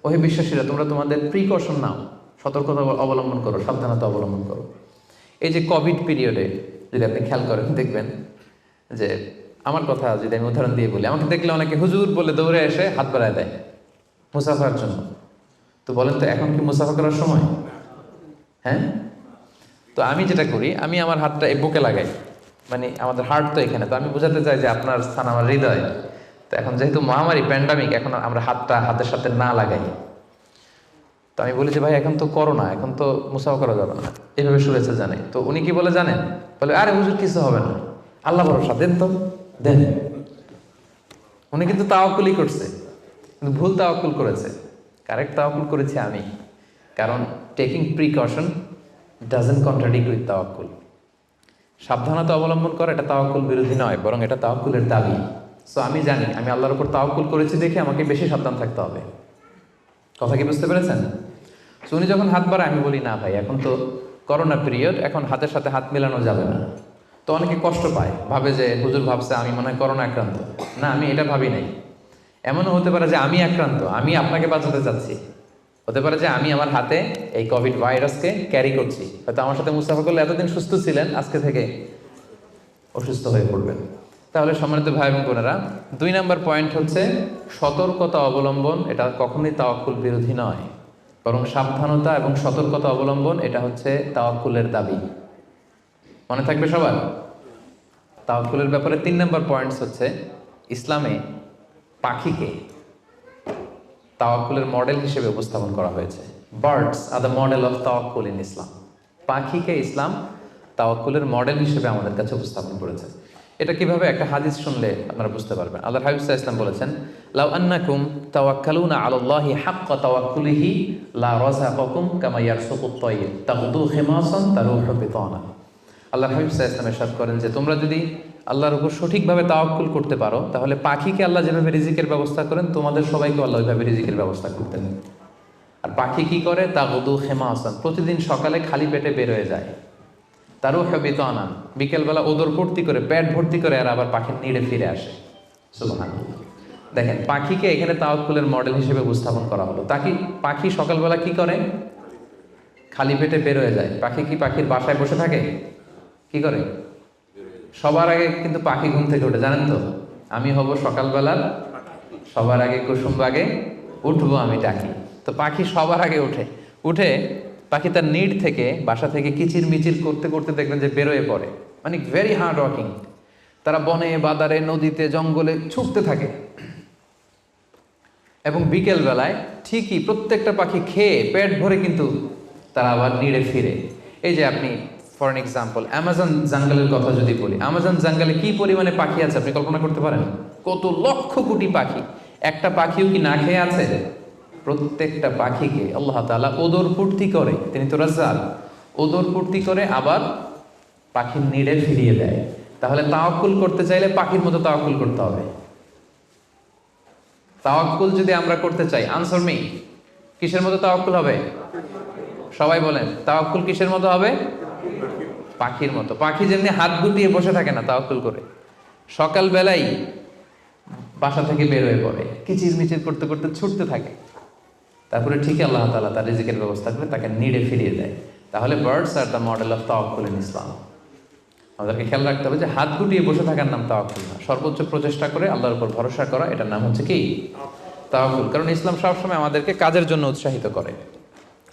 [SPEAKER 1] ও হে বিশ্বাসীরা, তোমরা তোমাদের প্রিকশন নাও, সতর্কতা অবলম্বন করো, সাবধানতা অবলম্বন করো। এই যে কোভিড পিরিয়ডে যদি আপনি খেয়াল করেন, দেখবেন যে আমার কথা যদি আমি উদাহরণ দিয়ে বলি, আমাকে দেখলে অনেকে হুজুর বলে দৌড়ে এসে হাত বাড়ায় দেয় মুসাফার জন্য। তো বলেন তো এখন কি মুসাফা করার সময়? হ্যাঁ। তো আমি যেটা করি, আমি আমার হাতটা এই বুকে লাগাই, মানে আমাদের হার্ট তো এখানে, তো আমি বোঝাতে চাই যে আপনার স্থান আমার হৃদয়। তো এখন যেহেতু মহামারী প্যান্ডামিক, এখন আমরা হাতটা হাতের সাথে না লাগাই। তো আমি বলি যে ভাই এখন তো করোনা, এখন তো মুসাফা করা যাবে না, এইভাবে শুভেচ্ছা জানাই। তো উনি কি বলে জানেন? বলে আরে হুজুর কিছু হবে না, আল্লাহ ভরসা, দেন তো দেন। উনি কিন্তু তাওয়াক্কুলই করছে, কিন্তু ভুল তাওয়াক্কুল করেছে। কারেক্ট তাওয়াক্কুল করেছি আমি, কারণ taking precaution doesn't contradict with তাওয়াক্কুল। সাবধানতা অবলম্বন করা এটা তাওয়াক্কুল বিরোধী নয়, বরং এটা তাওয়াক্কুলের দাবি। সো আমি জানি আমি আল্লাহর উপর তাওয়াক্কুল করেছি দেখে আমাকে বেশি সাবধান থাকতে হবে। কথা কি বুঝতে পেরেছেন? সো উনি যখন হাত বাড়ায়, আমি বলি না ভাই এখন তো করোনা পিরিয়ড, এখন হাতের সাথে হাত মেলানো যাবে না। তো অনেকে কষ্ট পায়, ভাবে যে হুজুর ভাবছে আমি মনে হয় করোনা আক্রান্ত। না, আমি এটা ভাবি নাই। এমনও হতে পারে যে আমি আক্রান্ত, আমি আপনাকে বাঁচাতে চাচ্ছি। হতে পারে যে আমি আমার হাতে এই কোভিড ভাইরাসকে ক্যারি করছি, হয়তো আমার সাথে মুসাফা করলে এতদিন সুস্থ ছিলেন, আজকে থেকে অসুস্থ হয়ে পড়বেন। তাহলে সম্মানিত ভাই এবং বোনেরা, 2 নম্বর পয়েন্ট হচ্ছে সতর্কতা অবলম্বন। এটা কখনোই তাওয়াক্কুল বিরোধী নয়, বরং সাবধানতা এবং সতর্কতা অবলম্বন এটা হচ্ছে তাওয়াক্কুলের দাবি। মনে থাকবে সবার? তাওয়াক্কুলের ব্যাপারে 3 নম্বর পয়েন্টস হচ্ছে, ইসলামে পাখিকে তাওয়াক্কুলের মডেল হিসেবে উপস্থাপন করা হয়েছে। Birds are the model of তাওয়াক্কুল ইন ইসলাম। পাখিকে ইসলাম তাওয়াক্কুলের মডেল হিসেবে আমাদের কাছে উপস্থাপন করেছে। এটা কিভাবে? একটা হাদিস শুনলে আপনারা বুঝতে পারবেন। আল্লাহর হাবিব সাল্লাল্লাহু আলাইহি ওয়াসাল্লাম বলেছেন, লাউ আন্নাকুম তাওয়াক্কালুনা আলাল্লাহি হাক্কা তাওয়াক্কুলিহি লা রাযাকাকুম কামা ইয়ারযুকুত তায়র তাগদু খিমাসান তারুহু বিতানা। আল্লাহর হাবিব সাল্লাল্লাহু আলাইহি ওয়াসাল্লাম ইরশাদ করেন যে তোমরা যদি আল্লাহর উপর সঠিকভাবে তাওয়াক্কুল করতে পারো, তাহলে পাখিকে আল্লাহ যেভাবে রিজিকের ব্যবস্থা করেন, তোমাদের সবাইকে আল্লাহ ওইভাবে রিজিকের ব্যবস্থা করতেন। আর পাখি কি করে? তাগদু খিমাসান, প্রতিদিন সকালে খালি পেটে বের হয়ে যায়। তারুহু বিতানা, বিকেলবেলা ওদর ভর্তি করে, পেট ভর্তি করে, আর আবার পাখির নিড়ে ফিরে আসে। সুবহানাল্লাহ। দেখেন, পাখিকে এখানে তাওয়াক্কুলের মডেল হিসেবে উপস্থাপন করা হলো। পাখি সকালবেলা কি করে? খালি পেটে বের হয়ে যায়। পাখি কি পাখির বাসায় বসে থাকে? কি করে? সবার আগে কিন্তু পাখি ঘুম থেকে ওঠে, জানেন তো? আমি হব সকালবেলার সবার আগে কুসুম বাগে উঠবো আমি ডাকি। তো পাখি সবার আগে উঠে পাখি তার নিড থেকে, বাসা থেকে কিচির মিচির করতে করতে দেখবেন যে বেরোয় পড়ে। মানে ভেরি হার্ড ওয়ার্কিং। তারা বনে বাদারে নদীতে জঙ্গলে ছুটতে থাকে, এবং বিকেল বেলায় ঠিকই প্রত্যেকটা পাখি খেয়ে পেট ভরে কিন্তু তারা আবার নিড়ে ফিরে। এই যে আপনি ফর এন এক্সাম্পল অ্যামাজন জঙ্গলের কথা যদি বলি, অ্যামাজন জঙ্গলে কি পরিমাণে পাখি আছে আপনি কল্পনা করতে পারেন? কত লক্ষ কোটি পাখি। একটা পাখিও কি না খেয়ে আছে? প্রত্যেকটা পাখিকে আল্লাহ তাআলা ওদর পূর্তি করে, তিনি তো রাজ্জাক, ওদর পূর্তি করে আবার পাখির নিড়ে ফিরিয়ে দেয়। তাহলে তাওয়াক্কুল করতে চাইলে পাখির মতো তাওয়াক্কুল করতে হবে। তাওয়াক্কুল যদি আমরা করতে চাই, আনসার মি, কিসের মতো তাওয়াক্কুল হবে? সবাই বলেন, তাওয়াক্কুল কিসের মতো হবে? পাখির মতো। পাখি যেমনি হাত গুটিয়ে বসে থাকে না তাওয়াক্কুল করে, সকালবেলাই বাসা থেকে বের হয়ে পড়ে, কিচির মিচির করতে করতে ছুটতে থাকে, তারপরে ঠিকই আল্লাহ তাআলা তার রিজিকের ব্যবস্থা করে তাকে নিড়ে ফিরিয়ে দেয়। তাহলে birds are the model of তাওয়াক্কুল ইন ইসলাম। আমাদেরকে খেয়াল রাখতে হবে যে হাত গুটিয়ে বসে থাকার নাম তাওয়াক্কুল না, সর্বোচ্চ প্রচেষ্টা করে আল্লাহর উপর ভরসা করা, এটার নাম হচ্ছে কি? তাওয়াক্কুল। কারণ ইসলাম সবসময় আমাদেরকে কাজের জন্য উৎসাহিত করে।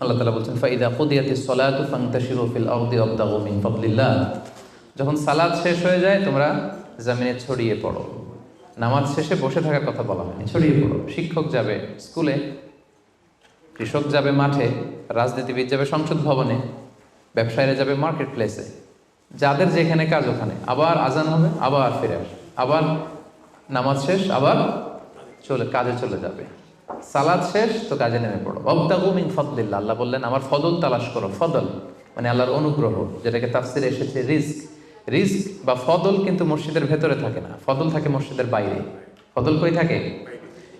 [SPEAKER 1] আল্লাহ তাআলা বলছেন, ফাইদা কুদিয়াতিস সালাতু ফান্তাশিরু ফিল আরদি ওয়াবতাগু মিন ফাদলিল্লাহ। যখন সালাত শেষ হয়ে যায় তোমরা জমিনে ছড়িয়ে পড়ো। নামাজ শেষে বসে থাকার কথা বলা হয়নি, ছড়িয়ে পড়ো। শিক্ষক যাবে স্কুলে, কৃষক যাবে মাঠে, রাজনীতিবিদ যাবে সংসদ ভবনে, ব্যবসায়ীরা যাবে মার্কেট প্লেসে, যাদের যেখানে কাজ ওখানে। আবার আজান হবে, আবার ফিরে আসে, আবার নামাজ শেষ, আবার কাজে চলে যাবে। সালাদ শেষ তো কাজে নেমে পড়ো। ওয়াবতাগু মিন ফাদলিল্লাহ, আল্লাহ বললেন আমার ফদল তালাশ করো। ফদল মানে আল্লাহর অনুগ্রহ, যেটাকে তাফসিরে এসেছে রিস্ক। রিস্ক বা ফদল কিন্তু মসজিদের ভেতরে থাকে না, ফদল থাকে মসজিদের বাইরে। ফদল কই থাকে?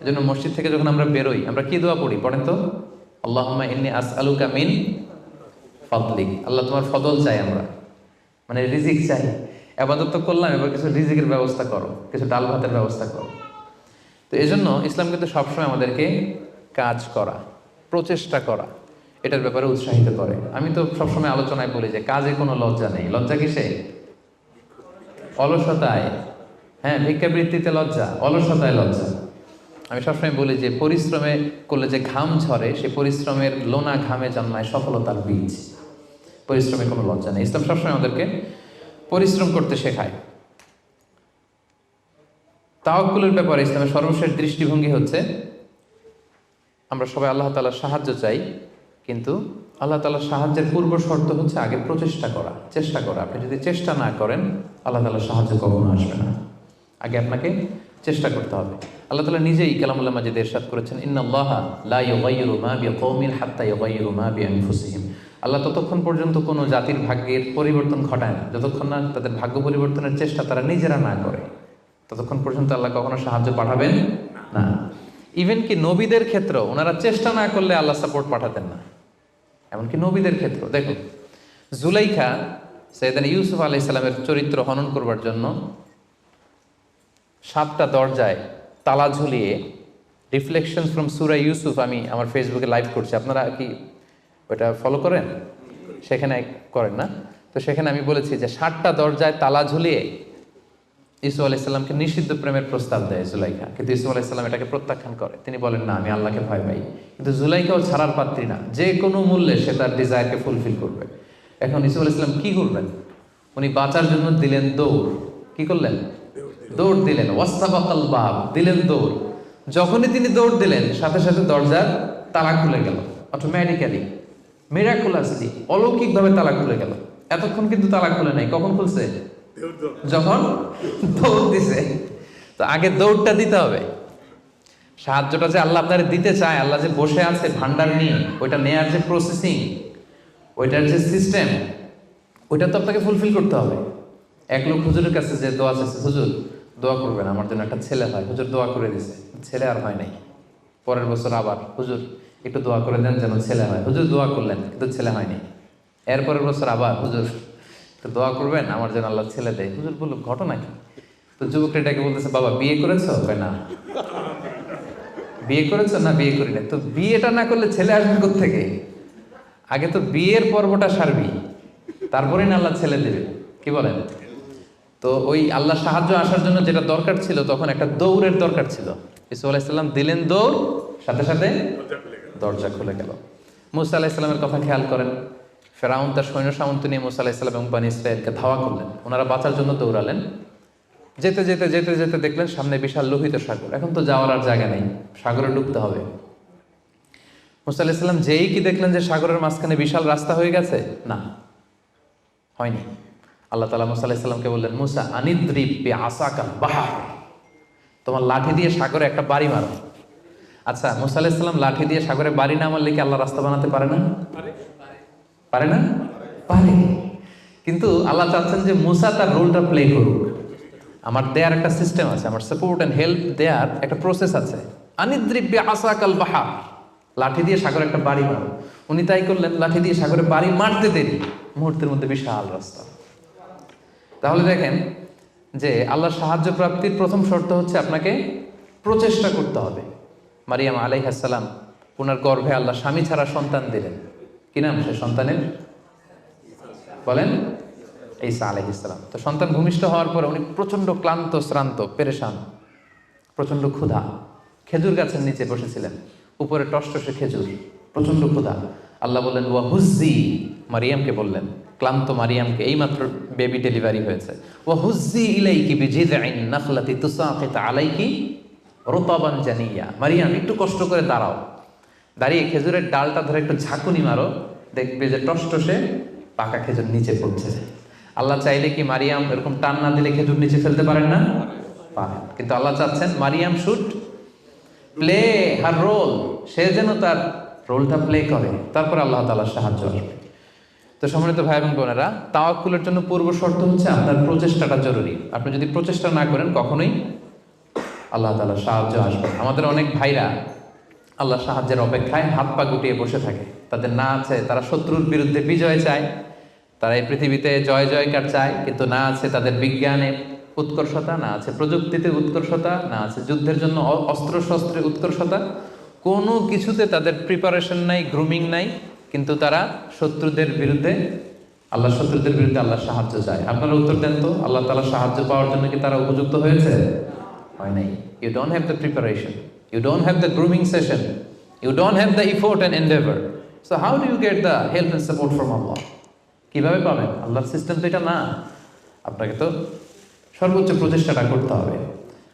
[SPEAKER 1] এজন্য মসজিদ থেকে যখন আমরা বেরোই আমরা কি দোয়া পড়ি পড়েন তো? আল্লাহুম্মা ইন্নী আসআলুকা মিন ফাদলিক, আল্লাহ তোমার ফদল চাই আমরা, মানে রিজিক চাই। ইবাদত তো করলাম, এবার কিছু রিজিকের ব্যবস্থা করো, কিছু ডাল ভাতের ব্যবস্থা করো। তো এজন্য ইসলাম কিন্তু সবসময় আমাদেরকে কাজ করা, প্রচেষ্টা করা, এটার ব্যাপারে উৎসাহিত করে। আমি তো সবসময় আলোচনায় বলি যে কাজে কোনো লজ্জা নেই। লজ্জা কিসে? অলসতায়। হ্যাঁ, ভিক্ষাবৃত্তিতে লজ্জা, অলসতায় লজ্জা। আমি সবসময় বলি যে পরিশ্রমে করলে যে ঘাম ঝরে, সেই পরিশ্রমের লোনা ঘামে জন্মায় সফলতার বীজ। পরিশ্রমে কোনো লজ্জা নেই। ইসলাম সবসময় আমাদেরকে পরিশ্রম করতে শেখায়। তাওয়াক্কুলের ব্যাপারে ইসলামের সর্বশেষ দৃষ্টিভঙ্গি হচ্ছে আমরা সবাই আল্লাহ তাআলার সাহায্য চাই, কিন্তু আল্লাহ তাআলার সাহায্যের পূর্ব শর্ত হচ্ছে আগে প্রচেষ্টা করা, চেষ্টা করা। আপনি যদি চেষ্টা না করেন আল্লাহ তাআলার সাহায্য কখনো আসবে না। আগে আপনাকে চেষ্টা করতে হবে। আল্লাহ তাআলা নিজেই কালামুল্লাহ মাজিদে ইরশাদ করেছেন, ইন্নাল্লাহা লা ইউগাইয়িরু মা বিকওমিন হাত্তা ইউগাইয়িরু মা বিআনফুসিহিম। আল্লাহ ততক্ষণ পর্যন্ত কোনো জাতির ভাগ্যের পরিবর্তন ঘটায় না যতক্ষণ না তাদের ভাগ্য পরিবর্তনের চেষ্টা তারা নিজেরা না করে, ততক্ষণ পর্যন্ত আল্লাহ কখনো সাহায্য পাঠাবেন না। ইভেন কি নবীদের ক্ষেত্রেও ওনারা চেষ্টা না করলে আল্লাহ সাপোর্ট পাঠাতেন না। এমনকি নবীদের ক্ষেত্র দেখুন, জুলাইখা সাইয়েদনা ইউসুফ আলাইহিস সালামের চরিত্র হনন করবার জন্য 7টা দরজায় তালা ঝুলিয়ে, রিফ্লেকশনস ফ্রম সূরা ইউসুফ আমি আমার ফেসবুকে লাইভ করছি, আপনারা কি ওটা ফলো করেন? সেখানে করেন না? তো সেখানে আমি বলেছি যে 7টা দরজায় তালা ঝুলিয়ে ইউসুফ আলাইহিস সালামকে নিষিদ্ধ প্রেমের প্রস্তাব দেয় জুলাইখা, কিন্তু ইউসুফ আলাইহিস সালাম এটাকে প্রত্যাখ্যান করে। তিনি বলেন না, আমি আল্লাহকে ভয় পাই। কিন্তু জুলাইখাও ছাড়ার পাত্রী না, যে কোনো মূল্যে সে তার ডিজায়ারকে ফুলফিল করবে। এখন ইউসুফ আলাইহিস সালাম কি করবেন? উনি বাঁচার জন্য দিলেন দৌড়। কি করলেন? দৌড় দিলেন। ওয়াস্তাবাকাল বাব, দিলেন দৌড়। যখনই তিনি দৌড় দিলেন সাথে সাথে দরজার তালা খুলে গেল, অটোমেটিক্যালি, মিরাকুলাসলি, অলৌকিকভাবে তালা খুলে গেল। এতক্ষণ কিন্তু তালা খুলে নাই। কখন খুলছে? যখন দৌড় দিছে। তো আগে দৌড়টা দিতে হবে। সাহায্যটা যে আল্লাহ আপনার দিতে চায়, আল্লাহ যে বসে আছে ভান্ডার নিয়ে, ওইটা নেয়ার যে প্রসেসিং, ওইটার যে সিস্টেম, ওইটা তো আপনাকে ফুলফিল করতে হবে। এক লোক হুজুরের কাছে যে দোয়া চাইছে, হুজুর দোয়া করবেন আমার জন্য একটা ছেলে হয়। হুজুর দোয়া করে দিছে, ছেলে আর হয় নাই। পরের বছর আবার, হুজুর একটু দোয়া করে দেন যেন ছেলে হয়। হুজুর দোয়া করলেন কিন্তু ছেলে হয়নি। এরপরের বছর আবার, হুজুর তো দোয়া করবেন আমার যেন আল্লাহ ছেলে দেয়। হুজুর বলল ঘটনা কি? তো যুবকটা এটাকে বলতেছে, বাবা বিয়ে করেছো? না। বিয়ে করেছো? না, বিয়ে করি না। তো বিয়েটা না করলে ছেলে আসবে কোত্থেকে? আগে তো বিয়ের পর্বটা সারবি, তারপরে না আল্লাহ ছেলে দেবে। কি বলেন? তো ওই আল্লাহ সাহায্য আসার জন্য যেটা দরকার ছিল, তখন একটা দৌড়ের দরকার ছিল। ইউসুফ আলাইহিস সালাম দিলেন দৌড়, সাথে সাথে দরজা খুলে গেল। মুসা আলাইহিস সালামের কথা খেয়াল করেন। ফেরাউন তার সৈন্য সামন্ত নিয়ে মুসা আলাইহিস সালাম এবং বনী ইসরাঈলকে ধাওয়া করলেন। ওনারা বাঁচার জন্য দৌড়ালেন। যেতে যেতে যেতে যেতে দেখলেন সামনে বিশাল লোহিত সাগর। এখন তো যাওয়ার আর জায়গা নেই, সাগরে ডুবতে হবে। মুসা আলাইহিস সালাম যেই কি দেখলেন যে সাগরের মাঝখানে বিশাল রাস্তা হয়ে গেছে, না, হয়নি। আল্লাহ তাআলা মুসা আলাইহিস সালামকে বললেন, মুসা আনিদ্রিব বিআসাকাল বাহর, তোমার লাঠি দিয়ে সাগরে একটা বাড়ি মারো। আচ্ছা, মুসা আলাইহিস সালাম লাঠি দিয়ে সাগরে বাড়ি না মারলে কি আল্লাহ রাস্তা বানাতে পারে না? পারে না? পারে। কিন্তু আল্লাহ চাচ্ছেন যে মুসা তার রোলটা প্লে করুক। আমার দেয়ার একটা সিস্টেম আছে, আমার সাপোর্ট এন্ড হেল্প দেয়ার একটা প্রসেস আছে। আনিদ্রিব বিআসাকাল বাহর, লাঠি দিয়ে সাগরে একটা বাড়ি মারো। উনি তাই করলেন, লাঠি দিয়ে সাগরে বাড়ি মারতে দেরি, মুহূর্তের মধ্যে বিশাল রাস্তা। তাহলে দেখেন যে আল্লাহর সাহায্য প্রাপ্তির প্রথম শর্ত হচ্ছে আপনাকে প্রচেষ্টা করতে হবে। মারিয়াম আলাইহিস সালাম, ওনার গর্ভে আল্লাহ স্বামী ছাড়া সন্তান দিলেন। কি নাম সে সন্তানের? বলেন, ঈসা আলাইহিস সালাম। তো সন্তান ভূমিষ্ঠ হওয়ার পরে উনি প্রচন্ড ক্লান্ত, শ্রান্ত, পেরেশান, প্রচন্ড ক্ষুধা। খেজুর গাছের নিচে বসেছিলেন, উপরে টসটসে খেজুর, প্রচন্ড ক্ষুধা। আল্লাহ বললেন ওয়া হুজ্জি, মারিয়ামকে বললেন, ক্লান্ত মারিয়ামকে, এইমাত্র বেবি ডেলিভারি হয়েছে, ওয়া হুজ্জি ইলাইকি বিজিযআইন নাখলাতি তুসাকিত আলাইকি রুতাবান জানিয়া। মারিয়াম একটু কষ্ট করে দাঁড়াও, দাঁড়িয়ে খেজুরের ডালটা ধরে একটু ঝাঁকুনি মারো, দেখবে যে টসটসে পাকা খেজুর নিচে পড়ছে। আল্লাহ চাইলে কি মারিয়াম এরকম টান না দিলে খেজুর নিচে ফেলতে পারেন না? পারেন। কিন্তু আল্লাহ চাচ্ছেন Maryam should play her role, সে যেন তার রোলটা প্লে করে, তারপরে আল্লাহ তাআলার সাহায্য আসবে। তো সম্মানিত ভাই এবং বোনেরা, তাওয়াক্কুলের জন্য পূর্ব শর্ত হচ্ছে আপনার প্রচেষ্টাটা জরুরি। আপনি যদি প্রচেষ্টা না করেন কখনোই আল্লাহ তাআলার সাহায্য আসবে। আমাদের অনেক ভাইরা আল্লাহর সাহায্যের অপেক্ষায় হাত পা গুটিয়ে বসে থাকে, তাদের না আছে তারা শত্রুর বিরুদ্ধে বিজয় চায়, তারা এই পৃথিবীতে জয় জয়কার চায়, কিন্তু না আছে তাদের বিজ্ঞানে উৎকর্ষতা, না আছে প্রযুক্তিতে উৎকর্ষতা, না আছে যুদ্ধের জন্য অস্ত্র শস্ত্রের উৎকর্ষতা, কোনো কিছুতে তাদের প্রিপারেশন নাই, গ্রুমিং নাই, কিন্তু তারা শত্রুদের বিরুদ্ধে শত্রুদের বিরুদ্ধে আল্লাহর সাহায্য চায়। আপনারা উত্তর দেন তো, আল্লাহ তাআলার সাহায্য পাওয়ার জন্য কি তারা উপযুক্ত হয়েছে? হয় নাই। You don't have the preparation, you don't have the grooming session, you don't have the effort and endeavour, so how do you get the help and support from Allah? কিভাবে পাবেন? আল্লাহর সিস্টেম তো এটা না। আপনাকে তো সর্বোচ্চ প্রচেষ্টাটা করতে হবে।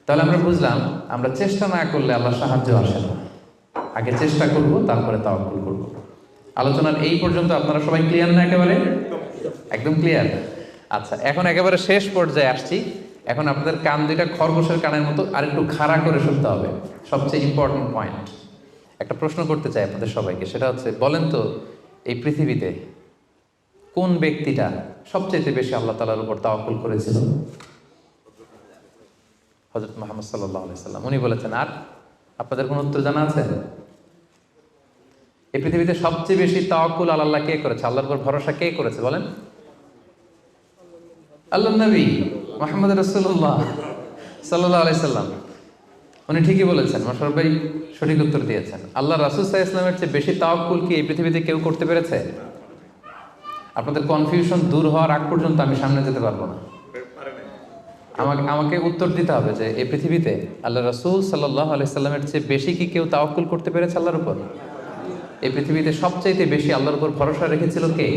[SPEAKER 1] তাহলে আমরা বুঝলাম, আমরা চেষ্টা না করলে আল্লাহর সাহায্য আসে না। আগে চেষ্টা করব, তারপরে তাওয়াক্কুল করব। আলোচনার এই পর্যন্ত আপনারা সবাই ক্লিয়ার না? একেবারে একদম ক্লিয়ার। আচ্ছা, এখন একেবারে শেষ পর্যায়ে আসছি। এখন আপনাদের কান দুইটা খরগোশের কানের মতো আর একটু খাড়া করে শুনতে হবে। সবচেয়ে ইম্পর্টেন্ট পয়েন্ট। একটা প্রশ্ন করতে চাই আপনাদের সবাইকে, সেটা হচ্ছে, বলেন তো এই পৃথিবীতে কোন ব্যক্তিটা সবচেয়ে বেশি আল্লাহ তাআলার উপর তাওয়াক্কুল করেছিল? হযরত মুহাম্মদ সাল্লাল্লাহু আলাইহি সাল্লাম। উনি বলেছেন। আর আপনাদের কোন উত্তর জানা আছে? এই পৃথিবীতে সবচেয়ে বেশি তাওয়াক্কুল আল্লাহ কে করেছে? আল্লাহর উপর ভরসা কে করেছে বলেন? আল্লাহর নবী মুহাম্মদ রাসূলুল্লাহ সাল্লাল্লাহু আলাইহি সাল্লাম। উনি ঠিকই বলেছেন, মাশাআল্লাহ ভাই সঠিক উত্তর দিয়েছেন। আল্লাহ রাসূল সাল্লাল্লাহু আলাইহি ওয়াসাল্লামের চেয়ে বেশি তাওয়াক্কুল কি এই পৃথিবীতে কেউ করতে পেরেছে? আপনাদের কনফিউশন দূর হওয়ার আগ পর্যন্ত আমি সামনে যেতে পারবো না। আমাকে উত্তর দিতে হবে যে এই পৃথিবীতে আল্লাহ রাসূল সাল্লাল্লাহু আলাইহি সাল্লামের চেয়ে বেশি কি কেউ তাওয়াক্কুল করতে পেরেছে আল্লাহর উপর? এই পৃথিবীতে সবচাইতে বেশি আল্লাহর উপর ভরসা রেখেছিল কে?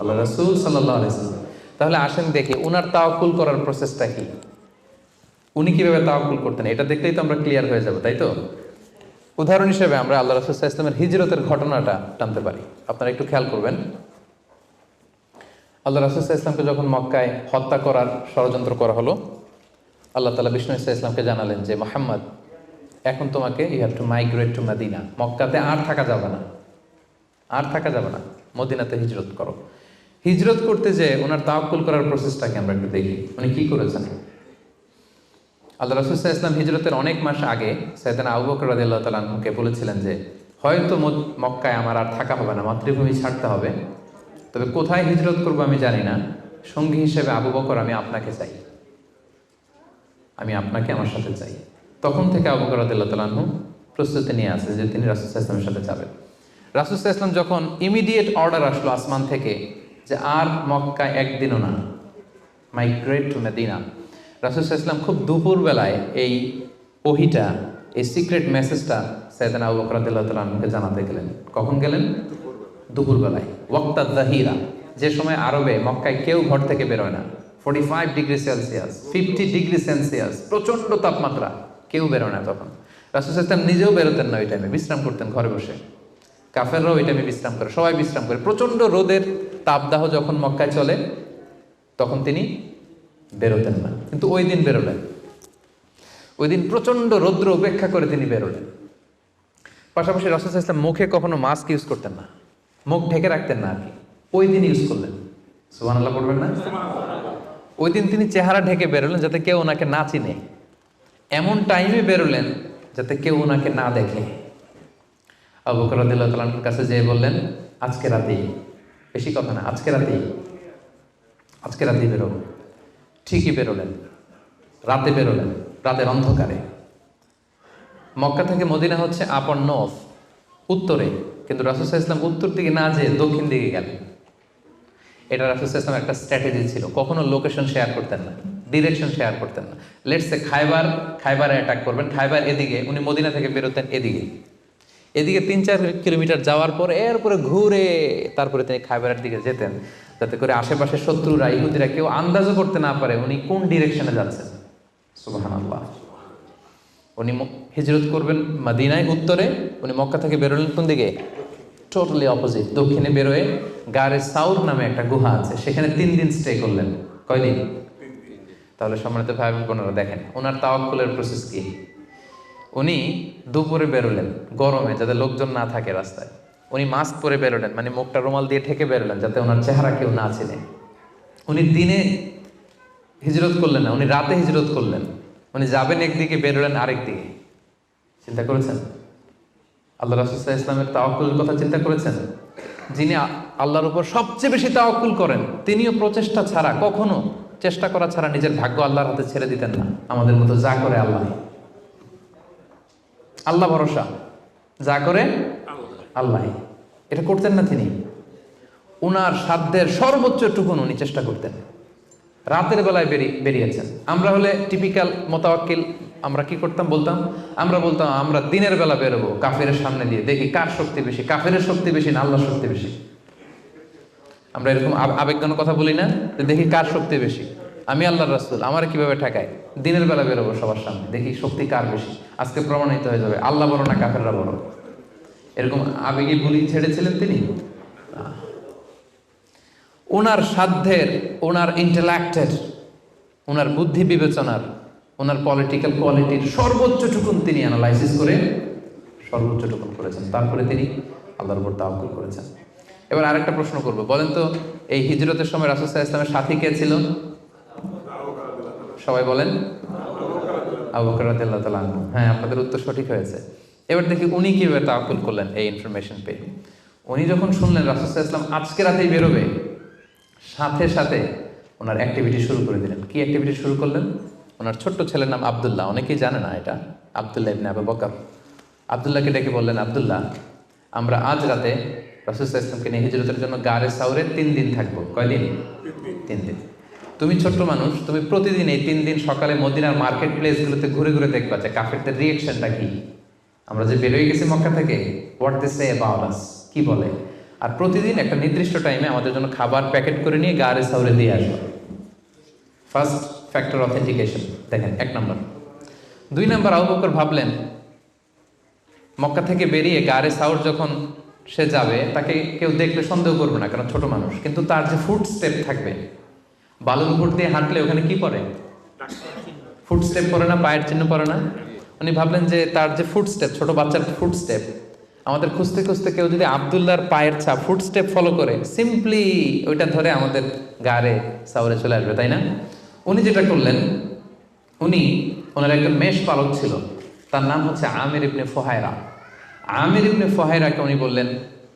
[SPEAKER 1] আল্লাহ রাসূল সাল্লাল্লাহু আলাইহি সাল্লাম। তাহলে আসেন দেখি উনার তাওয়াক্কুল করার প্রসেসটা কি, উনি কিভাবে তাওয়াক্কুল করতেন। এটা দেখলেই তো আমরা ক্লিয়ার হয়ে যাব, তাই তো? উদাহরণ হিসেবে আমরা আল্লাহ রাসূল সাল্লাল্লাহু আলাইহি ওয়াসাল্লামের হিজরতের ঘটনাটা টানতে পারি। আপনারা একটু খেয়াল করবেন। আল্লাহ রাসূল সাল্লাল্লাহু আলাইহি ওয়াসাল্লামকে যখন মক্কায় হত্যা করার ষড়যন্ত্র করা হলো, আল্লাহ তাআলা বিষ্ণু সাল্লাল্লাহু আলাইহি ওয়াসাল্লামকে জানালেন যে মুহাম্মদ, এখন তোমাকে you have to migrate to Medina. মক্কাতে আর থাকা যাবে না, আর থাকা যাবে না, মদিনাতে হিজরত করো। হিজরত করতে যে ওনার তাওয়াক্কুল করার প্রসেসটাকে আমরা একটু দেখি, উনি কি করেছেন। আল্লাহ রাসূল সাল্লাল্লাহু আলাইহি ওয়াসাল্লাম হিজরতের অনেক মাস আগে সাইয়েদনা আবু বকর রাদিয়াল্লাহু তাআলা আনহুকে বলেছিলেন যে হয়তো মক্কায় আমার আর থাকা হবে না, মাতৃভূমি ছাড়তে হবে, তবে কোথায় হিজরত করবো আমি জানি না, সঙ্গী হিসেবে আবু বকর আমি আপনাকে চাই, আমি আপনাকে আমার সাথে চাই। তখন থেকে আবু বকর রাদিয়াল্লাহু তাআলা আনহু প্রস্তুতি নিয়ে আসে যে তিনি রাসূল সাল্লাল্লাহু আলাইহি ওয়াসাল্লামের সাথে যাবেন। রাসূল সাল্লাল্লাহু আলাইহি ওয়াসাল্লাম যখন ইমিডিয়েট অর্ডার আসলো আসমান থেকে যে আর মক্কায় একদিনও না, মাইগ্রেট টু মদিনা, রাসূল সাল্লাল্লাহু আলাইহি ওয়াসাল্লাম খুব দুপুরবেলায় এই ওহীটা, এই সিক্রেট মেসেজটা সাইয়েদনা আবু বকর রাদিয়াল্লাহু তাআলা আনহুকে জানাতে গেলেন। কখন গেলেন? দুপুরবেলায়, ওয়াক্তা যাহিরা, যে সময় আরবে মক্কায় কেউ ঘর থেকে বেরোয় না। 45 ডিগ্রি সেলসিয়াস, 50 ডিগ্রি সেলসিয়াস, প্রচন্ড তাপমাত্রা, কেউ বেরোয় না তখন। রাসূল সাল্লাল্লাহু আলাইহি ওয়াসাল্লাম নিজেও বেরোতেন না ওই টাইমে, বিশ্রাম করতেন ঘরে বসে। কাফেররাও ওই টাইমে বিশ্রাম করে, সবাই বিশ্রাম করে। প্রচন্ড রোদের তাপদাহ যখন মক্কায় চলে তখন তিনি বেরোতেন না, কিন্তু ওই দিন বেরোলেন। ওই দিন প্রচন্ড রৌদ্র উপেক্ষা করে তিনি বেরোলেন। পাশাপাশি রাসূল সাল্লাল্লাহু আলাইহি ওয়াসাল্লাম মুখে কখনো মাস্ক ইউজ করতেন না, মুখ ঢেকে রাখতেন না আর কি, ওই দিন ইউজ করলেন। সুবহানাল্লাহ পড়বেন না? ওই দিন তিনি চেহারা ঢেকে বেরোলেন যাতে কেউ ওনাকে না চিনে, এমন টাইমে বেরোলেন যাতে কেউ ওনাকে না দেখে। আবু বকর রাদিয়াল্লাহু তাআলার কাছে যেয়ে বললেন, আজকে রাতেই, বেশি কথা না, আজকে রাতেই, আজকে রাতেই বেরোবো। ঠিকই বেরোলেন, রাতে বেরোলেন, রাতের অন্ধকারে। মক্কা থেকে মদিনা হচ্ছে আপ অন নর্থ, উত্তরে, কিন্তু রাসূল সাল্লাল্লাহু আলাইহি ওয়াসাল্লাম উত্তর দিকে না যেয়ে দক্ষিণ দিকে গেলেন। এটা রাসূল সাল্লাল্লাহু আলাইহি ওয়াসাল্লামের একটা স্ট্র্যাটেজি ছিল, কখনো লোকেশন শেয়ার করতেন না, ডিরেকশন শেয়ার করতেন না। লেটস সে খায়বারে অ্যাটাক করবেন, খায়বার এদিকে, উনি মদিনা থেকে বেরোতেন এদিকে, এদিকে 3-4 কিলোমিটার যাওয়ার পর এরপরে ঘুরে তারপরে তিনি খায়বারের দিকে যেতেন, যাতে করে আশেপাশে শত্রুরা, ইহুদিরা কেউ আন্দাজও করতে না পারে উনি কোন ডিরেকশনে যাচ্ছেন। সুবহানাল্লাহ। উনি হিজরত করবেন মদিনায় উত্তরে, উনি মক্কা থেকে বেরোলেন কোন দিকে? টোটালি অপোজিট, দক্ষিণে বেরোয় গারে সাউর নামে একটা গুহা আছে, সেখানে 3 দিন স্টে করলেন। কয়দিন? তাহলে সম্মানিত ভাই বোনেরা দেখেন ওনার তাওয়াক্কুলের প্রসেস কি। উনি দুপুরে বেরোলেন গরমে, যাতে লোকজন না থাকে রাস্তায়। উনি মাস্ক পরে বেরোলেন, মানে মুখটা রুমাল দিয়ে ঢেকে বেরোলেন যাতে ওনার চেহারা কেউ না চিনে। উনি দিনে হিজরত করলেন না, উনি রাতে হিজরত করলেন। উনি যাবেন একদিকে, বেরোলেন আরেক দিকে। চিন্তা করেছেন আল্লাহ রাসূল সাল্লাল্লাহু আলাইহি ওয়াসাল্লামের তাওয়াক্কুলের কথা? চিন্তা করেছেন? যিনি আল্লাহর উপর সবচেয়ে বেশি তাওয়াক্কুল করেন, তিনিও প্রচেষ্টা ছাড়া, কখনো চেষ্টা করা ছাড়া নিজের ভাগ্য আল্লাহর হাতে ছেড়ে দিতেন না। আমাদের মতো যা করে আল্লাহ, আল্লাহ ভরসা, যা করে আল্লাহ, এটা করতেন না তিনি। উনার সাধ্যের সর্বোচ্চ টুকুন উনি চেষ্টা করতেন। রাতের বেলায় বেরিয়েছেন। আমরা হলে টিপিক্যাল মোতাওয়াক্কিল, আমরা কি করতাম? আমরা বলতাম আমরা দিনের বেলা বেরোবো কাফেরের সামনে দিয়ে, দেখি কার শক্তি বেশি, কাফেরের শক্তি বেশি না আল্লাহর শক্তি বেশি। আমরা এরকম আবেগঘন কথা বলি না, যে দেখি কার শক্তি বেশি, আমি আল্লাহর রাসূল, আমার কিভাবে ঠেকায়। দিনের বেলা বেরোবো সবার সামনে, দেখি শক্তি কার বেশি, আজকে প্রমাণিত হয়ে যাবে আল্লাহ বড় না কাফেররা বড়। এরকম আবেগী বুলি ছেড়েছিলেন তিনি। ওনার সাধ্যের, ওনার ইন্টেলেক্টের, ওনার বুদ্ধি বিবেচনার, ওনার পলিটিক্যাল কোয়ালিটির সর্বোচ্চ টুকুন তিনি অ্যানালাইসিস করে সর্বোচ্চ টুকুন করেছেন। তারপরে তিনি আল্লাহর উপর তাওয়াক্কুল করেছেন। এবার আরেকটা প্রশ্ন করব, বলেন তো এই হিজরতের সময় রাসূল সাল্লাল্লাহু আলাইহি ওয়াসাল্লামের সাথী কে ছিল? সবাই বলেন আবু বকর রাদিয়াল্লাহু তাআলা আনহু। হ্যাঁ, আপনাদের উত্তর সঠিক হয়েছে। এবার দেখি উনি কিভাবে তাওয়াক্কুল করলেন এই ইনফরমেশন পেয়ে। উনি যখন শুনলেন রাসূল সাল্লাল্লাহু আলাইহি ওয়াসাল্লাম আজকে রাতেই বেরোবে, সাথে সাথে ওনার অ্যাক্টিভিটি শুরু করে দিলেন। কি অ্যাক্টিভিটি শুরু করলেন? ওনার ছোট্ট ছেলের নাম আব্দুল্লাহ, অনেকেই জানে না এটা, আব্দুল্লাহ ইবনে আবু বকর। আব্দুল্লাহকে ডেকে বললেন, আব্দুল্লাহ, আমরা আজ রাতে রাসূল সাল্লাল্লাহু আলাইহি ওয়াসাল্লামকে নিয়ে হিজরতের জন্য গারে সাউরে 3 দিন থাকবো। কয়দিন? 3 দিন। তুমি ছোট্ট মানুষ, তুমি প্রতিদিন এই 3 দিন সকালে মদিনার মার্কেট প্লেসগুলোতে ঘুরে ঘুরে দেখবা যে কাফেরদের রিয়েকশনটা কি। আমরা যে বের হয়ে গেছি মক্কা থেকে, what they say about us, কি বলে। আর প্রতিদিন একটা নির্দিষ্ট টাইমে আমাদের জন্য খাবার প্যাকেট করে নিয়ে গারে সাউরে দিয়ে আসবে। ফার্স্ট ফ্যাক্টর অথেন্টিকেশন দেখেন, 1 নম্বর। 2 নম্বর, আবু বকর ভাবলেন মক্কা থেকে বেরিয়ে গারে সাউর যখন সে যাবে, তাকে কেউ দেখলে সন্দেহ করবে না, কারণ ছোট মানুষ। কিন্তু তার যে ফুট স্টেপ থাকবে, বালুর উপর দিয়ে হাঁটলে ওখানে কি পড়ে? ফুট স্টেপ পড়ে না, পায়ের চিহ্ন পড়ে না? উনি ভাবলেন যে তার যে ফুট স্টেপ, ছোট বাচ্চার ফুট স্টেপ, আমাদের খুঁজতে খুঁজতে কেউ যদি আব্দুল্লাহর পায়ের ছাপ, ফুট স্টেপ ফলো করে, সিম্পলি ওইটা ধরে আমাদের গারে সাউরে চলে আসবে, তাই না? উনি যেটা করলেন, ওনার একজন মেষ পালক ছিল, তার নাম হচ্ছে আমির ইবনে ফুহায়রা। আমির ইবনে ফুহায়রাকে উনি বললেন,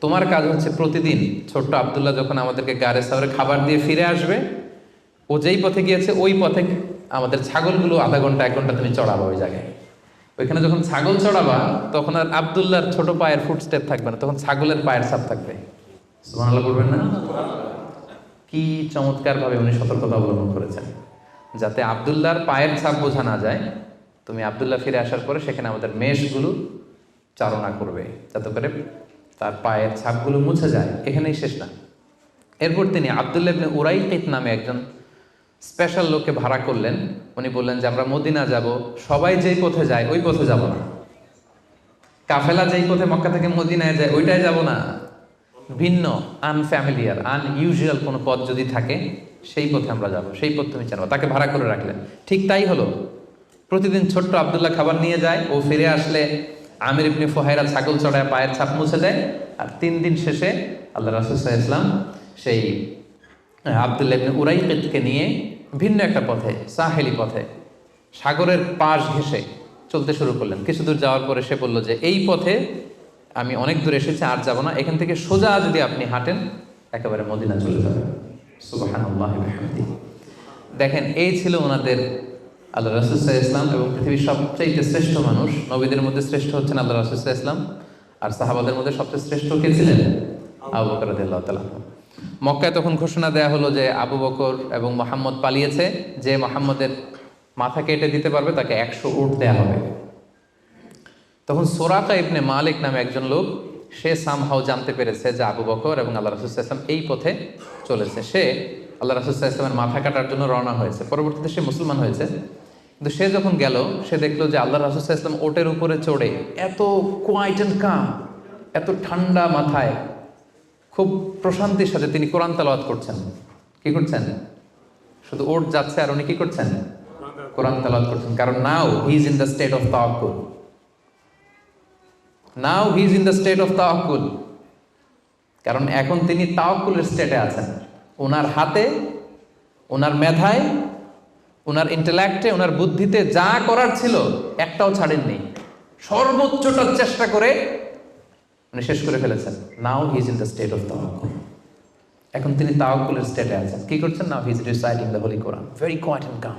[SPEAKER 1] তোমার কাজ হচ্ছে প্রতিদিন ছোট্ট আব্দুল্লাহ যখন আমাদেরকে গারে সাউরে খাবার দিয়ে ফিরে আসবে, ও যেই পথে গিয়েছে ওই পথে আমাদের ছাগলগুলো আধা ঘন্টা 1 ঘন্টা তুমি চড়াবা ওই জায়গায়। ওইখানে যখন ছাগল চড়াবা, তখন আর আব্দুল্লাহর ছোট পায়ের ফুট স্টেপ থাকবে না, তখন ছাগলের পায়ের ছাপ থাকবে। সুবহানাল্লাহ বলবেন না? কি চমৎকার ভাবে উনি সতর্কতা অবলম্বন করেছেন, যাতে আব্দুল্লাহর পায়ের ছাপ বোঝা না যায়। তুমি আব্দুল্লাহ ফিরে আসার পরে সেখানে আমাদের মেষগুলো চারণা করবে, যাতে করে তার পায়ের ছাপগুলো মুছে যায়। এখানেই শেষ না। এরপর তিনি আব্দুল্লাহ ইবনে উরাইকিত নামে একজন স্পেশাল লোককে ভাড়া করলেন। উনি বললেন যে আমরা মদিনা যাব, সবাই যেই পথে যায় ওই পথে যাব না, কাফেলা যেই পথে মক্কা থেকে মদিনায় যায় ওইটাই যাব না, ভিন্ন আনফ্যামিলিয়ার আনইউজুয়াল কোনো পথ যদি থাকে সেই পথে আমরা যাব, সেই পথ তুমি জানো। তাকে ভাড়া করে রাখলেন। ঠিক তাই হলো। প্রতিদিন ছোট্ট আব্দুল্লাহ খাবার নিয়ে যায়, ও ফিরে আসলে আমির ইবনে ফুহায়রা ছাগল চড়ায় পায়ের ছাপ মুছে দেয়। আর 3 দিন শেষে আল্লাহ রাসূল সাল্লাল্লাহু আলাইহি ওয়াসাল্লাম সেই আব্দুল্লাহ ইবনে উরাইকিতকে নিয়ে ভিন্ন একটা পথে, সাহেলি পথে, সাগরের পাশ ঘেঁষে চলতে শুরু করলেন। কিছু দূর যাওয়ার পরে সে বলল যে এই পথে আমি অনেক দূর এসেছি, আর যাব না, এখান থেকে সোজা যদি আপনি হাঁটেন একেবারে মদিনা চলে যাবেন। সুবহানাল্লাহি ওয়া বিহামদিহি। দেখেন, এই ছিল ওনাদের আল্লাহ রাসূল সাল্লাল্লাহু আলাইহি ওয়াসাল্লাম, এবং পৃথিবীর সবচেয়ে শ্রেষ্ঠ মানুষ। নবীদের মধ্যে শ্রেষ্ঠ হচ্ছেন আল্লাহ রাসূল সাল্লাল্লাহু আলাইহি ওয়াসাল্লাম, আর সাহাবাদের মধ্যে সবচেয়ে শ্রেষ্ঠ কে ছিলেন? আবু বকর রাদিয়াল্লাহু তাআলা। মক্কায় তখন ঘোষণা দেয়া হলো যে আবু বকর এবং মুহাম্মদ পালিয়েছে, যে মুহাম্মদের মাথা কেটে দিতে পারবে তাকে 100 উট দেয়া হবে। তখন সুরাকা ইবনে মালিক নামে একজন লোক, সে সামহাও জানতে পেরেছে যে আবু বকর এবং আল্লাহ রাসূল সাল্লাল্লাহু আলাইহি ওয়াসাল্লাম এই পথে চলেছে। সে আল্লাহ রাসূল সাল্লাল্লাহু আলাইহি ওয়াসাল্লামের মাথা কাটার জন্য রওনা হয়েছে। পরবর্তীতে সে মুসলমান হয়েছে। কিন্তু সে যখন গেল, সে দেখলো যে আল্লাহ রাসূল সাল্লাল্লাহু আলাইহি ওয়াসাল্লাম ওটের উপরে চড়ে এত কোয়াইট এন্ড কাম, এত ঠান্ডা মাথায়, খুব প্রশান্তির সাথে তিনি কোরআন তেলাওয়াত করছেন। কি করছেন? শুধু ওট যাচ্ছে আর উনি কি করছেন? কোরআন তেলাওয়াত করছেন। কারণ now he is in the state of tawakkul. Now he is in the state of tawakkul, কারণ এখন তিনি তাওয়াক্কুলের স্টেটে আছেন। ওনার হাতে, ওনার মেধায়, ওনার ইন্টেলেক্টে, ওনার বুদ্ধিতে যা করার ছিল একটাও ছাড়েননি, সর্বোচ্চটা চেষ্টা করে উনি শেষ করে ফেলেছেন। Now he is in the state of tawakkul, এখন তিনি তাওয়াক্কুলের স্টেটে আছেন। কি করছেন? Now he is reciting the holy Quran, very quiet and calm.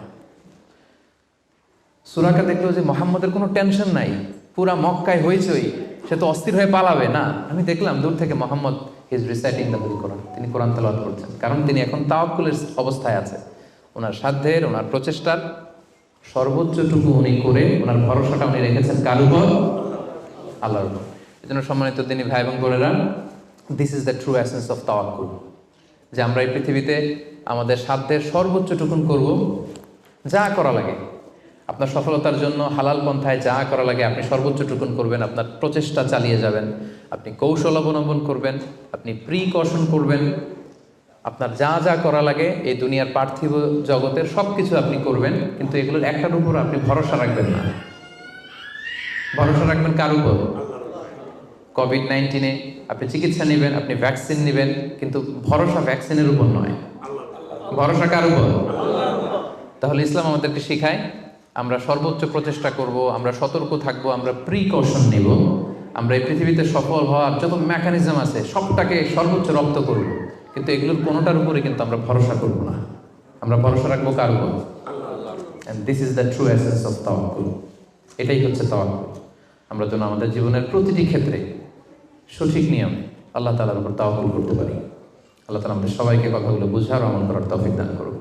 [SPEAKER 1] সূরাকে দেখলো যে মুহাম্মদের কোনো টেনশন নাই, পুরা মক্কায় হইচই, সে তো অস্থির হয়ে পালাবে না। আমি দেখলাম দূর থেকে Muhammad he is reciting the holy Quran, তিনি কোরআন তেলাওয়াত করছেন, কারণ তিনি এখন তাওয়াক্কুলের অবস্থায় আছে। ওনার সাধ্যের, ওনার প্রচেষ্টার সর্বোচ্চটুকু উনি করে ওনার ভরসাটা উনি রেখেছেন কার উপর? আল্লাহর উপর। এই জন্য সম্মানিত দিনী ভাই এবং বোনেরা, this is the true essence of তাওয়াক্কুল, যে আমরা এই পৃথিবীতে আমাদের সাধ্যের সর্বোচ্চটুকুন করব, যা করা লাগে আপনার সফলতার জন্য হালাল পন্থায় যা করা লাগে আপনি সর্বোচ্চটুকুন করবেন, আপনার প্রচেষ্টা চালিয়ে যাবেন, আপনি কৌশল অবলম্বন করবেন, আপনি প্রিকশন করবেন, আপনার যা যা করা লাগে এই দুনিয়ার পার্থিব জগতের সব কিছু আপনি করবেন, কিন্তু এগুলোর একটার উপর আপনি ভরসা রাখবেন না। ভরসা রাখবেন কার উপর? কোভিড-19 আপনি চিকিৎসা নেবেন, আপনি ভ্যাকসিন নেবেন, কিন্তু ভরসা ভ্যাকসিনের উপর নয়, ভরসা কার উপর? তাহলে ইসলাম আমাদেরকে শেখায় আমরা সর্বোচ্চ প্রচেষ্টা করব, আমরা সতর্ক থাকব, আমরা প্রিকশন নেব, আমরা এই পৃথিবীতে সফল হওয়ার যত মেকানিজম আছে সবটাকে সর্বোচ্চ রপ্ত করব, কিন্তু এগুলোর কোনোটার উপরে কিন্তু আমরা ভরসা করব না। আমরা ভরসা রাখবো কার উপর? And this is the true essence of তাওয়াক্কুল। এটাই হচ্ছে তাওয়াক্কুল। আমরা যেন আমাদের জীবনের প্রতিটি ক্ষেত্রে সঠিক নিয়মে আল্লাহ তাআলার উপর তাওয়াক্কুল করতে পারি। আল্লাহ তাআলা আমাদের সবাইকে কথাগুলো বুঝার ও আমল করার তৌফিক দান করুন।